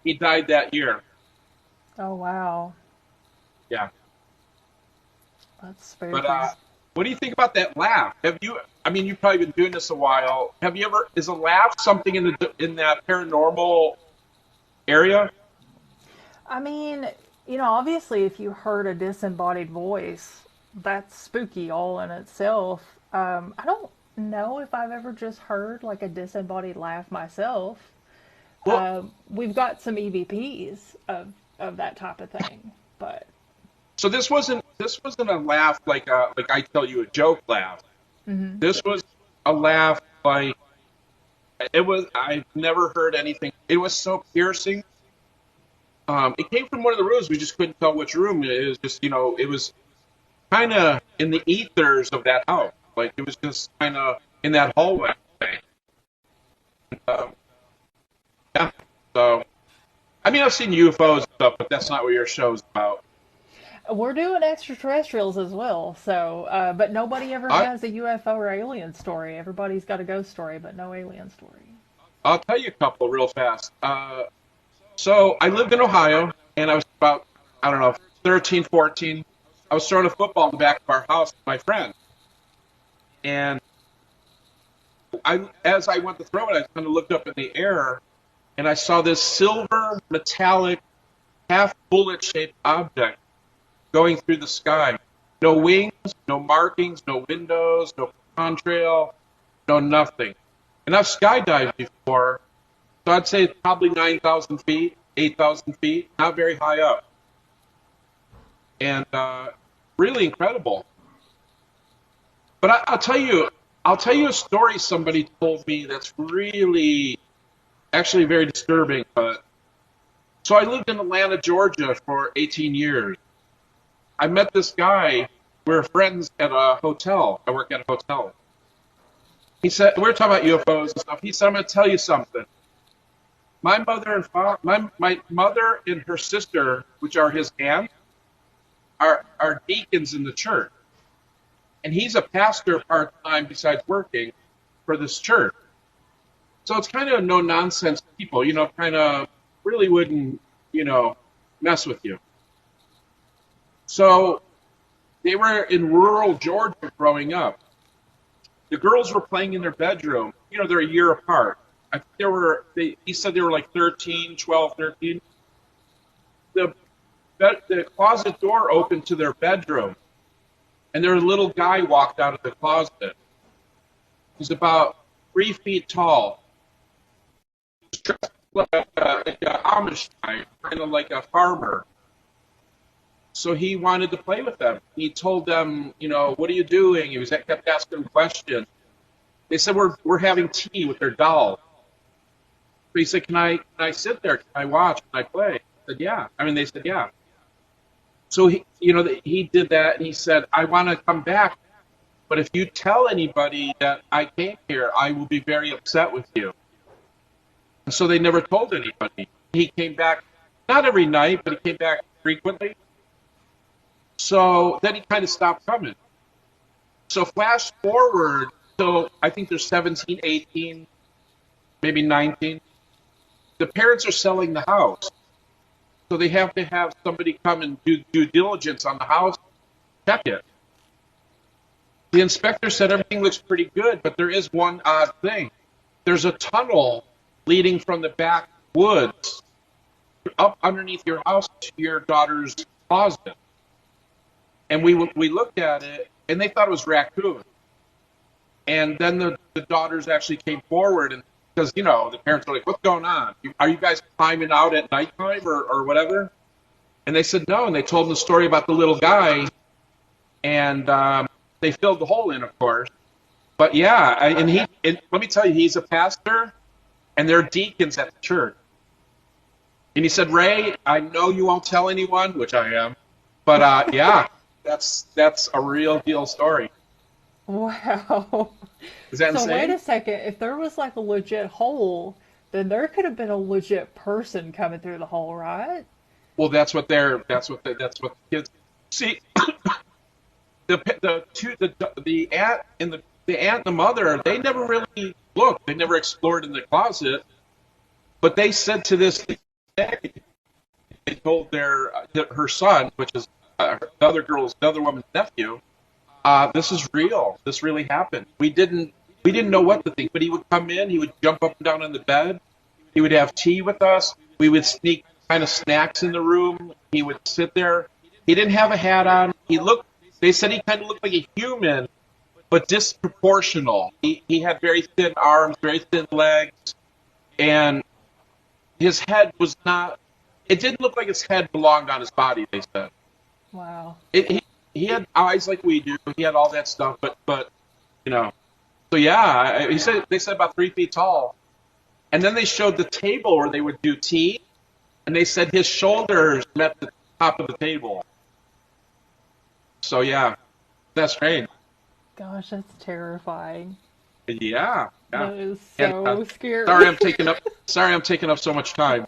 he died that year. Oh, wow. Yeah. That's spooky. But what do you think about that laugh? You've probably been doing this a while. Is a laugh something in that paranormal area? I mean, obviously, if you heard a disembodied voice, that's spooky all in itself. I don't know if I've ever just heard like a disembodied laugh myself. Well, We've got some EVPs of that type of thing, but so this wasn't a laugh like I tell you a joke laugh. mm-hmm. This was a laugh like I've never heard anything. It was so piercing. It came from one of the rooms. We just couldn't tell which room. It was just, it was kind of in the ethers of that house. Like, it was just kind of in that hallway. Um, yeah. So, I mean, I've seen UFOs and stuff, but that's not what your show's about. We're doing extraterrestrials as well, so but nobody ever has a UFO or alien story. Everybody's got a ghost story, but no alien story. I'll tell you a couple real fast. So I lived in Ohio, and I was about, I don't know, 13, 14. I was throwing a football in the back of our house with my friend. And as I went to throw it, I kind of looked up in the air, and I saw this silver, metallic, half bullet-shaped object going through the sky. No wings, no markings, no windows, no contrail, no nothing. And I've skydived before, so I'd say it's probably 9,000 feet, 8,000 feet, not very high up. And really incredible. But I'll tell you a story somebody told me that's really, actually very disturbing. So I lived in Atlanta, Georgia for 18 years. I met this guy. We were friends at a hotel. I work at a hotel. He said, we were talking about UFOs and stuff. He said, I'm going to tell you something. My mother and her sister, which are his aunts, are deacons in the church. And he's a pastor part-time besides working for this church. So it's kind of no-nonsense people, kind of really wouldn't, mess with you. So they were in rural Georgia growing up. The girls were playing in their bedroom. They're a year apart. I think he said they were like 13, 12, 13. The closet door opened to their bedroom, and their little guy walked out of the closet. He's about 3 feet tall. He's dressed like an Amish guy, kind of like a farmer. So he wanted to play with them. He told them, what are you doing? He kept asking them questions. They said, we're having tea with their doll. So he said, can I sit there? Can I watch? Can I play? I said, yeah. They said, yeah. So he did that, and he said, I want to come back, but if you tell anybody that I came here, I will be very upset with you. And so they never told anybody. He came back, not every night, but he came back frequently. So then he kind of stopped coming. So flash forward, so I think they're 17, 18, maybe 19. The parents are selling the house. So they have to have somebody come and do due diligence on the house, check it. The inspector said everything looks pretty good, but there is one odd thing. There's a tunnel leading from the back woods up underneath your house to your daughter's closet. And we looked at it, and they thought it was raccoon. And then the daughters actually came forward, and because, the parents were like, what's going on? Are you guys climbing out at nighttime or whatever? And they said no, and they told them the story about the little guy, and they filled the hole in, of course. But yeah, and let me tell you, he's a pastor, and they're deacons at the church. And he said, Ray, I know you won't tell anyone, which I am, but yeah, that's a real deal story. Wow. Is that insane? So wait a second. If there was like a legit hole, then there could have been a legit person coming through the hole, right? Well, that's what the kids see. The aunt and the mother, they never really looked. They never explored in the closet. But they said to this day, they told her son, which is the other woman's nephew, this is real. This really happened. We didn't know what to think, but he would come in, he would jump up and down on the bed, he would have tea with us, we would sneak kind of snacks in the room, he would sit there. He didn't have a hat on. They said he kind of looked like a human, but disproportional. He had very thin arms, very thin legs, and his head was not, it didn't look like his head belonged on his body, they said. Wow. He had eyes like we do. He had all that stuff, but So yeah, they said about 3 feet tall. And then they showed the table where they would do tea, and they said his shoulders met the top of the table. So yeah, that's strange. Gosh, that's terrifying. Yeah. That is so scary. Sorry, I'm taking up so much time.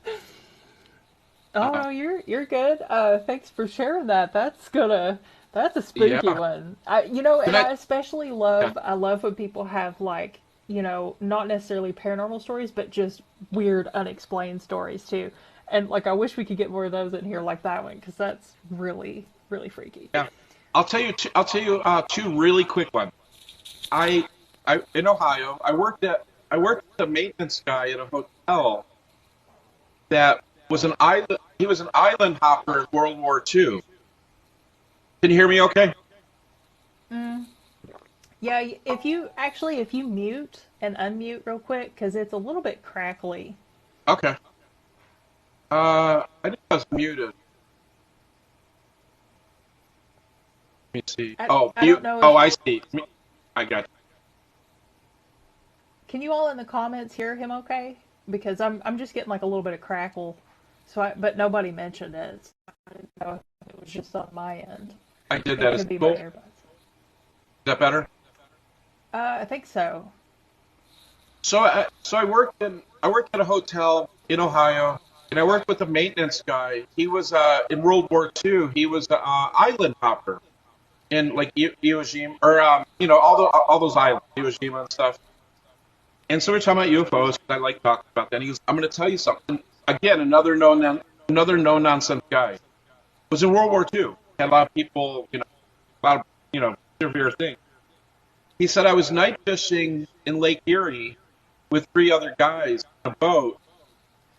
Oh no, you're good. Thanks for sharing that. That's a spooky one. I especially love I love when people have like, not necessarily paranormal stories, but just weird unexplained stories too. And like I wish we could get more of those in here like that one, because that's really, really freaky. Yeah. I'll tell you two really quick ones. I in Ohio, I worked with a maintenance guy at a hotel that was an island. He was an island hopper in World War II. Can you hear me okay? Yeah, if you mute and unmute real quick, because it's a little bit crackly. Okay. I think I was muted. Let me see. I see. I got you. Can you all in the comments hear him okay? Because I'm just getting like a little bit of crackle. But nobody mentioned it. So I didn't know if it was just on my end. I did that. It could be my earbuds. Is that better? I think so. So I worked at a hotel in Ohio, and I worked with a maintenance guy. He was in World War II. He was an island hopper in like Iwo Jima, or all those islands, Iwo Jima and stuff. And so we're talking about UFOs, because I like talking about that. And he goes, "I'm going to tell you something." Again, another no nonsense guy. Was in World War II. Had a lot of people, a lot of severe things. He said, I was night fishing in Lake Erie with 3 other guys on a boat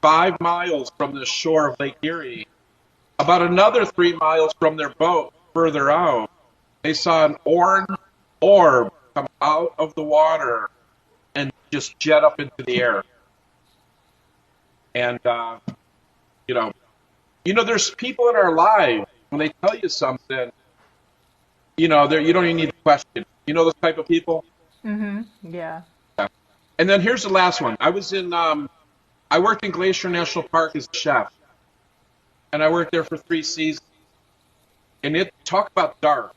5 miles from the shore of Lake Erie. About another 3 miles from their boat further out, they saw an orange orb come out of the water and just jet up into the air. And, there's people in our lives, when they tell you something, you don't even need to question. You know those type of people? Mm-hmm. Yeah. And then here's the last one. I worked in Glacier National Park as a chef. And I worked there for 3 seasons. And talk about dark.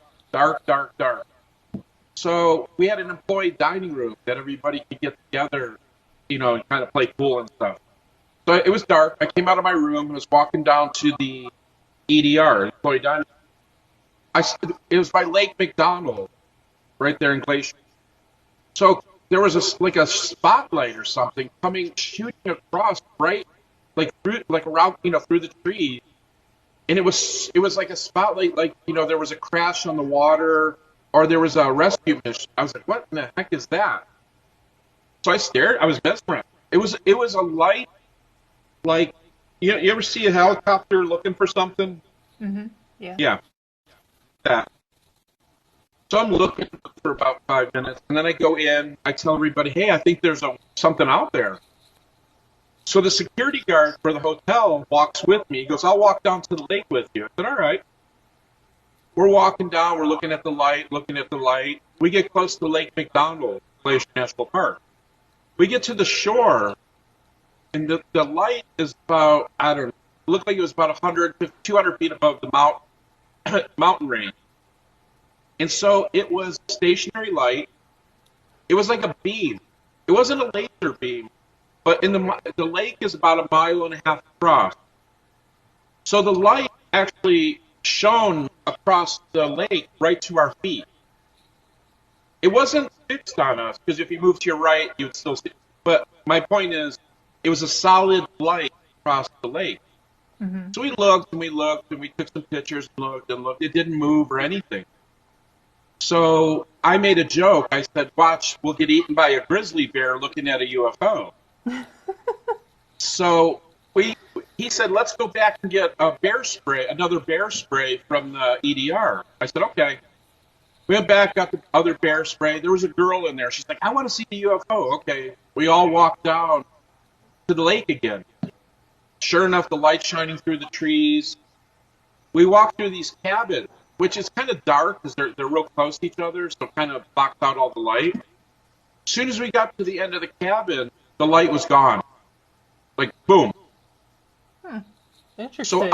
So we had an employee dining room that everybody could get together, and kind of play pool and stuff. So it was dark. I came out of my room and was walking down to the EDR, employee dining room. It was by Lake McDonald, right there in Glacier. So there was a spotlight or something shooting across, right, around, through the trees. And it was like a spotlight, there was a crash on the water, or there was a rescue mission. I was like, what in the heck is that? So I stared. I was mesmerized. It was a light, like, you ever see a helicopter looking for something? Mm-hmm. Yeah. Yeah. That. So I'm looking for about 5 minutes, and then I go in. I tell everybody, hey, I think there's something out there. So the security guard for the hotel walks with me. He goes, I'll walk down to the lake with you. I said, all right. We're walking down. We're looking at the light. We get close to Lake McDonald, Glacier National Park. We get to the shore, and the light is about, I don't know, it looked like it was about 200 feet above the mountain range. And so it was stationary light. It was like a beam. It wasn't a laser beam, but the lake is about 1.5 miles across. So the light actually shone across the lake right to our feet. It wasn't fixed on us, because if you moved to your right, you would still see. But my point is, it was a solid light across the lake. Mm-hmm. So we looked and we took some pictures and looked. It didn't move or anything. So I made a joke. I said, watch, we'll get eaten by a grizzly bear looking at a UFO. So he said, let's go back and get another bear spray from the EDR. I said, okay. We went back, got the other bear spray. There was a girl in there. She's like, I want to see the UFO. Okay. We all walked down to the lake again. Sure enough, the light shining through the trees. We walked through these cabins, which is kind of dark because they're real close to each other, so it kind of blocked out all the light. As soon as we got to the end of the cabin, the light was gone. like boom. Interesting.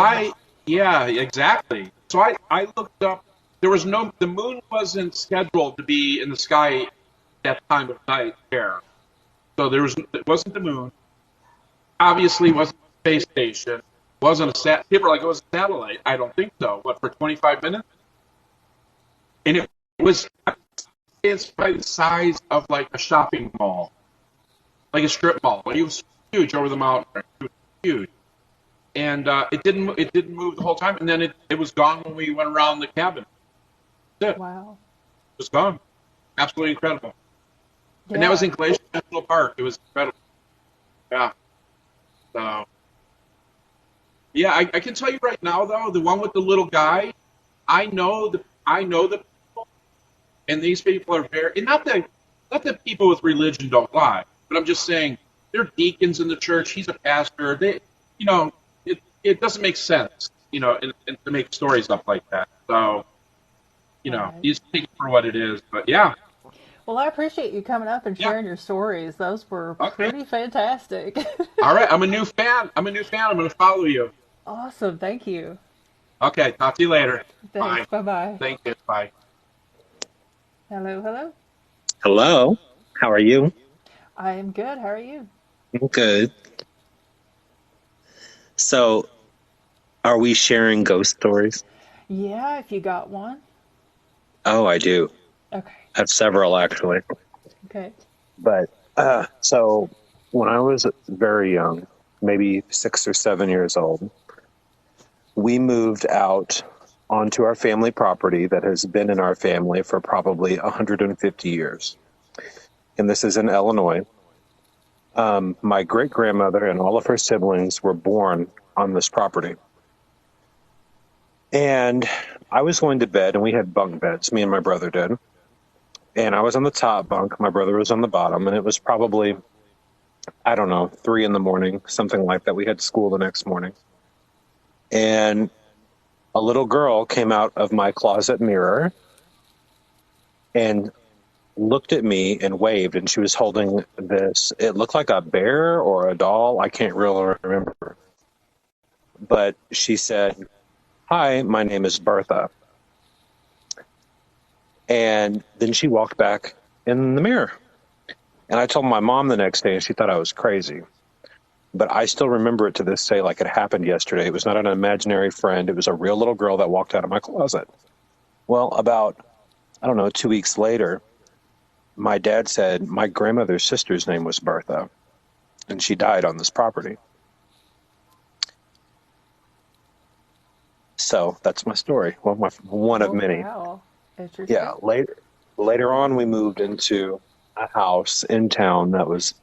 Yeah, exactly. So I looked up. The moon wasn't scheduled to be in the sky at that time of night there. So it wasn't the moon. Obviously, it wasn't a space station. It wasn't people were like it was a satellite. I don't think so. What, for 25 minutes? And it was, it's by the size of like a shopping mall, like a strip mall. It was huge over the mountain. It was huge. And it didn't move the whole time, and then it was gone when we went around the cabin. That's it. Wow. It was gone. Absolutely incredible. Yeah. And that was in Glacier National Park. It was incredible. Yeah. So, yeah, I can tell you right now though, the one with the little guy, I know the people, and these people are very, and not that people with religion don't lie, but I'm just saying they're deacons in the church. He's a pastor. It doesn't make sense, and to make stories up like that. So, Right. you just take it for what it is. But yeah. Well, I appreciate you coming up and sharing your stories. Those were pretty fantastic. All right, I'm a new fan. I'm going to follow you. Awesome. Thank you. Okay, talk to you later. Thanks. Bye. Bye-bye. Thank you. Bye. Hello. Hello. How are you? I am good. How are you? I'm good. So, are we sharing ghost stories? Yeah, if you got one. Oh, I do. Okay. I have several, actually. Okay. But, so, when I was very young, maybe 6 or 7 years old, we moved out onto our family property that has been in our family for probably 150 years. And this is in Illinois. My great-grandmother and all of her siblings were born on this property. And I was going to bed, and we had bunk beds, me and my brother did. And I was on the top bunk, my brother was on the bottom, and it was probably, 3 in the morning, something like that. We had school the next morning. And a little girl came out of my closet mirror and looked at me and waved, and she was holding this, it looked like a bear or a doll, I can't really remember. But she said, "Hi, my name is Bertha." And then she walked back in the mirror. And I told my mom the next day, and she thought I was crazy. But I still remember it to this day like it happened yesterday. It was not an imaginary friend. It was a real little girl that walked out of my closet. Well, about, 2 weeks later, my dad said my grandmother's sister's name was Bertha, and she died on this property. So that's my story. Well, one of many. Wow. Interesting. Yeah. Later on, we moved into a house in town that was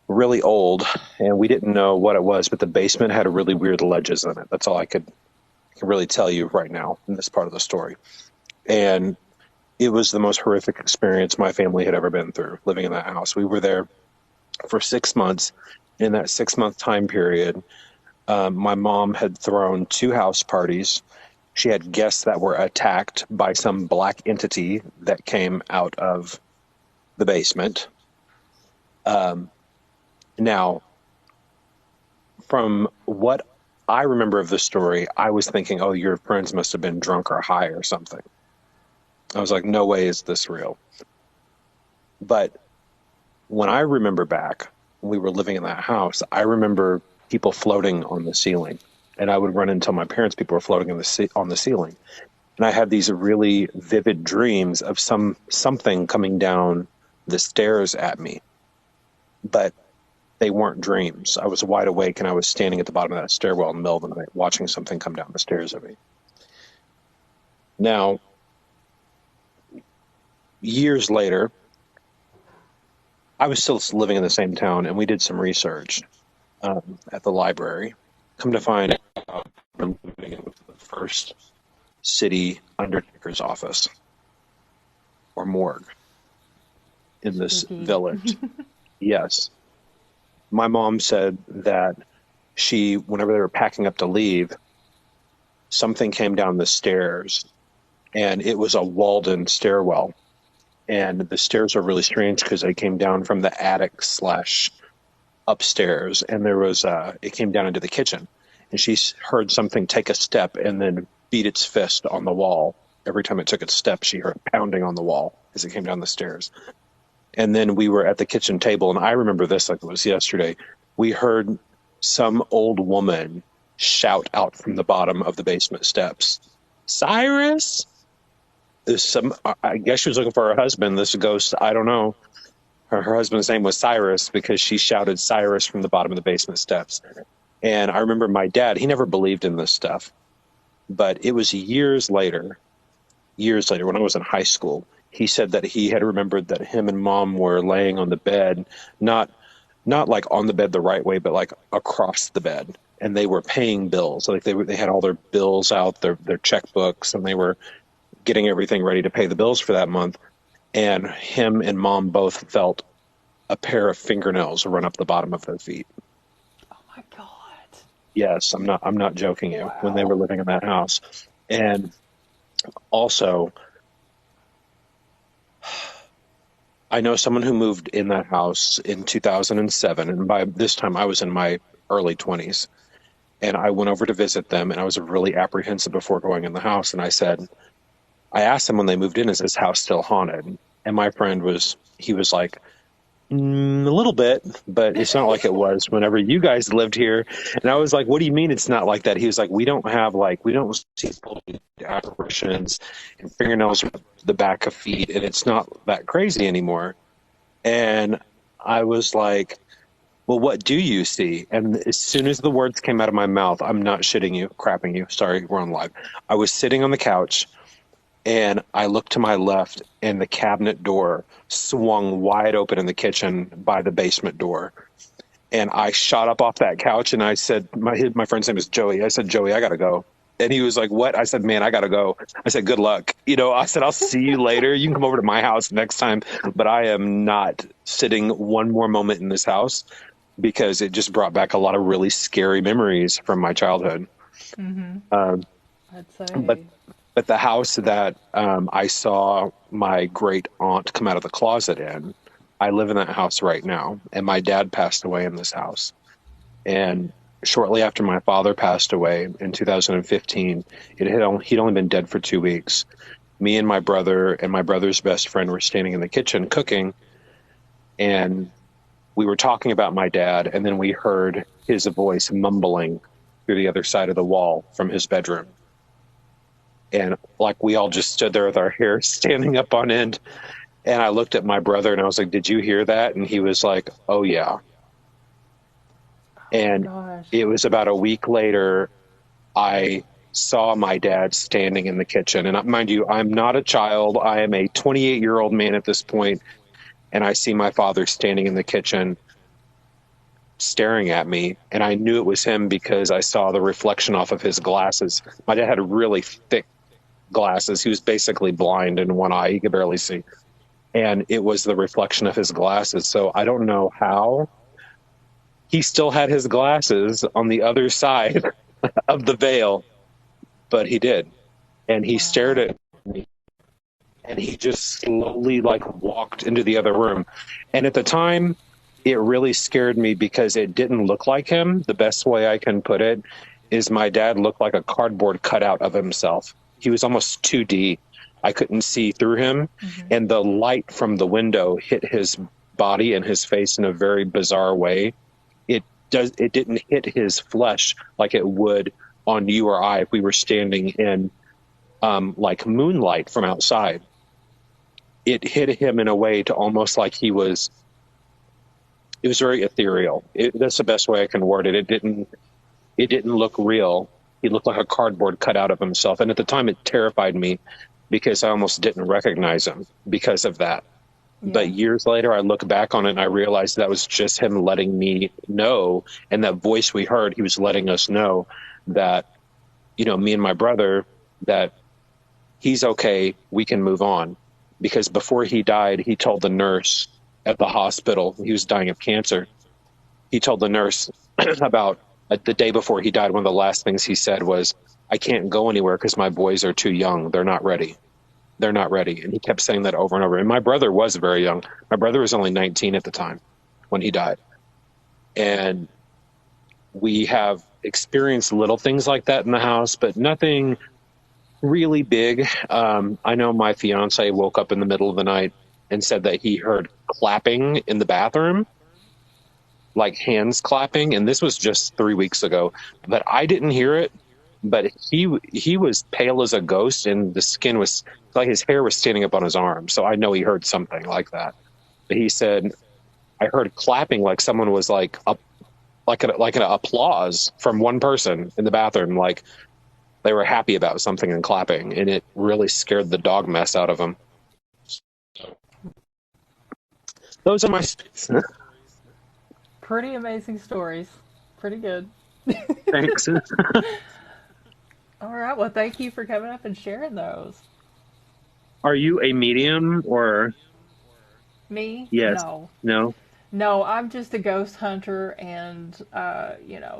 really old, and we didn't know what it was, but the basement had really weird ledges in it. That's all I can really tell you right now in this part of the story. And it was the most horrific experience my family had ever been through, living in that house. We were there for 6 months. In that 6-month time period, my mom had thrown 2 house parties. She had guests that were attacked by some black entity that came out of the basement. Now, from what I remember of the story, I was thinking, oh, your friends must have been drunk or high or something. I was like, no way is this real. But when I remember back, when we were living in that house, I remember people floating on the ceiling. And I would run and tell my parents people were floating on the ceiling. And I had these really vivid dreams of something coming down the stairs at me. But they weren't dreams. I was wide awake, and I was standing at the bottom of that stairwell in the middle of the night watching something come down the stairs at me. Now, years later, I was still living in the same town, and we did some research at the library. Come to find out, I'm living in the first city undertaker's office or morgue in this village. Yes. My mom said that whenever they were packing up to leave, something came down the stairs, and it was a walled-in stairwell. And the stairs are really strange because they came down from the attic / upstairs, and there was it came down into the kitchen, and she heard something take a step and then beat its fist on the wall. Every time it took its step, she heard pounding on the wall as it came down the stairs. And then we were at the kitchen table, and I remember this like it was yesterday. We heard some old woman shout out from the bottom of the basement steps, "Cyrus!" I guess she was looking for her husband, this ghost. I don't know. Her husband's name was Cyrus because she shouted Cyrus from the bottom of the basement steps. And I remember my dad, he never believed in this stuff. But it was years later, when I was in high school, he said that he had remembered that him and mom were laying on the bed, not like on the bed the right way, but like across the bed. And they were paying bills. Like they had all their bills out, their checkbooks, and they were getting everything ready to pay the bills for that month. And him and mom both felt a pair of fingernails run up the bottom of their feet. Oh my God. Yes, I'm not joking you. Wow. When they were living in that house. And also, I know someone who moved in that house in 2007, and by this time I was in my early 20s. And I went over to visit them, and I was really apprehensive before going in the house. And I asked them when they moved in, "Is this house still haunted?" And my friend was like, a little bit, but it's not like it was whenever you guys lived here. And I was like, "What do you mean it's not like that?" He was like, we don't see apparitions and fingernails on the back of feet, and it's not that crazy anymore. And I was like, "Well, what do you see?" And as soon as the words came out of my mouth, I'm not shitting you, crapping you. Sorry, we're on live. I was sitting on the couch, and I looked to my left, and the cabinet door swung wide open in the kitchen by the basement door. And I shot up off that couch, and I said, my friend's name is Joey. I said, "Joey, I got to go." And he was like, "What?" I said, "Man, I got to go." I said, "Good luck." I said, "I'll see you later. You can come over to my house next time, but I am not sitting one more moment in this house," because it just brought back a lot of really scary memories from my childhood. Mm-hmm. I'd say. But the house that I saw my great aunt come out of the closet in, I live in that house right now, and my dad passed away in this house. And shortly after my father passed away in 2015, he'd only been dead for 2 weeks. Me and my brother and my brother's best friend were standing in the kitchen cooking, and we were talking about my dad, and then we heard his voice mumbling through the other side of the wall from his bedroom. And like we all just stood there with our hair standing up on end. And I looked at my brother and I was like, "Did you hear that?" And he was like, "Oh, yeah." And it was about a week later, I saw my dad standing in the kitchen. And mind you, I'm not a child. I am a 28-year-old man at this point. And I see my father standing in the kitchen staring at me. And I knew it was him because I saw the reflection off of his glasses. My dad had really thick glasses. He was basically blind in one eye. He could barely see. And it was the reflection of his glasses. So I don't know how he still had his glasses on the other side of the veil, but he did. And he stared at me, and he just slowly walked into the other room. And at the time, it really scared me because it didn't look like him. The best way I can put it is my dad looked like a cardboard cutout of himself. He was almost 2D. I couldn't see through him. Mm-hmm. And the light from the window hit his body and his face in a very bizarre way. It didn't hit his flesh like it would on you or I if we were standing in moonlight from outside. It hit him in a way to almost like it was very ethereal. That's the best way I can word it. It didn't look real. He looked like a cardboard cutout of himself. And at the time, it terrified me because I almost didn't recognize him because of that. Yeah. But years later, I look back on it and I realized that was just him letting me know. And that voice we heard, he was letting us know that, me and my brother, that he's okay. We can move on. Because before he died, he told the nurse at the hospital, he was dying of cancer. He told the nurse about the day before he died, one of the last things he said was, "I can't go anywhere because my boys are too young. They're not ready. They're not ready." And he kept saying that over and over. And my brother was very young. My brother was only 19 at the time when he died. And we have experienced little things like that in the house, but nothing really big. I know my fiance woke up in the middle of the night and said that he heard clapping in the bathroom, like hands clapping. And this was just 3 weeks ago, but I didn't hear it. But he was pale as a ghost, and the skin was like his hair was standing up on his arm. So I know he heard something like that. But he said, I heard clapping, like someone was like an applause from one person in the bathroom, like they were happy about something and clapping, and it really scared the dog mess out of him. Those are my stories. Pretty amazing stories. Pretty good. Thanks. All right. Well, thank you for coming up and sharing those. Are you a medium or? Me? Yes. No. No, I'm just a ghost hunter and,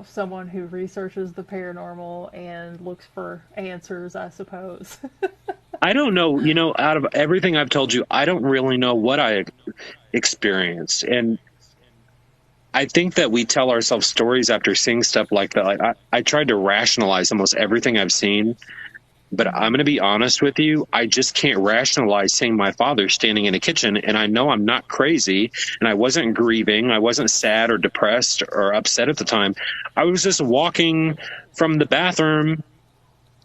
someone who researches the paranormal and looks for answers, I suppose. I don't know. Out of everything I've told you, I don't really know what I experienced. And I think that we tell ourselves stories after seeing stuff like that. Like I tried to rationalize almost everything I've seen, but I'm going to be honest with you. I just can't rationalize seeing my father standing in a kitchen, and I know I'm not crazy, and I wasn't grieving. I wasn't sad or depressed or upset at the time. I was just walking from the bathroom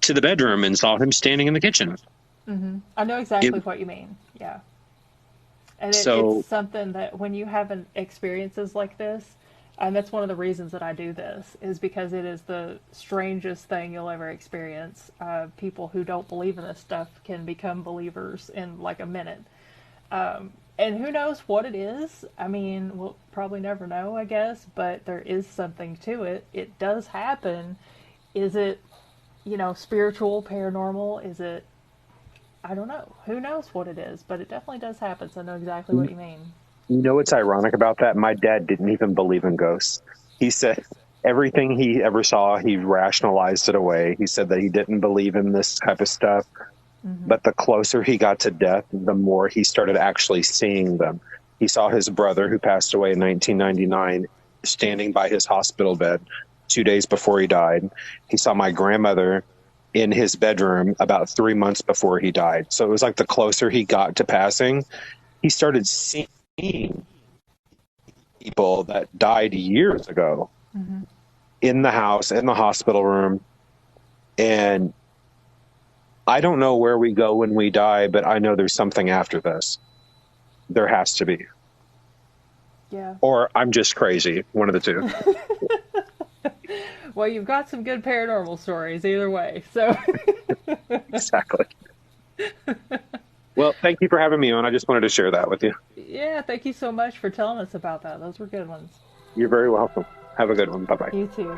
to the bedroom and saw him standing in the kitchen. Mm-hmm. I know exactly what you mean. Yeah. And it's something that when you have experiences like this, and that's one of the reasons that I do this, is because it is the strangest thing you'll ever experience. People who don't believe in this stuff can become believers in like a minute. And who knows what it is? I mean, we'll probably never know, I guess, but there is something to it. It does happen. Is it, spiritual, paranormal? Is it, I don't know. Who knows what it is, but it definitely does happen, so I know exactly what you mean. You know what's ironic about that? My dad didn't even believe in ghosts. He said everything he ever saw, he rationalized it away. He said that he didn't believe in this type of stuff. Mm-hmm. But the closer he got to death, the more he started actually seeing them. He saw his brother, who passed away in 1999, standing by his hospital bed 2 days before he died. He saw my grandmother in his bedroom about 3 months before he died. So it was like the closer he got to passing, he started seeing people that died years ago in the house, in the hospital room. And I don't know where we go when we die, but I know there's something after this. There has to be. Yeah. Or I'm just crazy. One of the two. Well, you've got some good paranormal stories either way, so. Exactly. Well, thank you for having me on. I just wanted to share that with you. Yeah, thank you so much for telling us about that. Those were good ones. You're very welcome. Have a good one. Bye-bye. You too.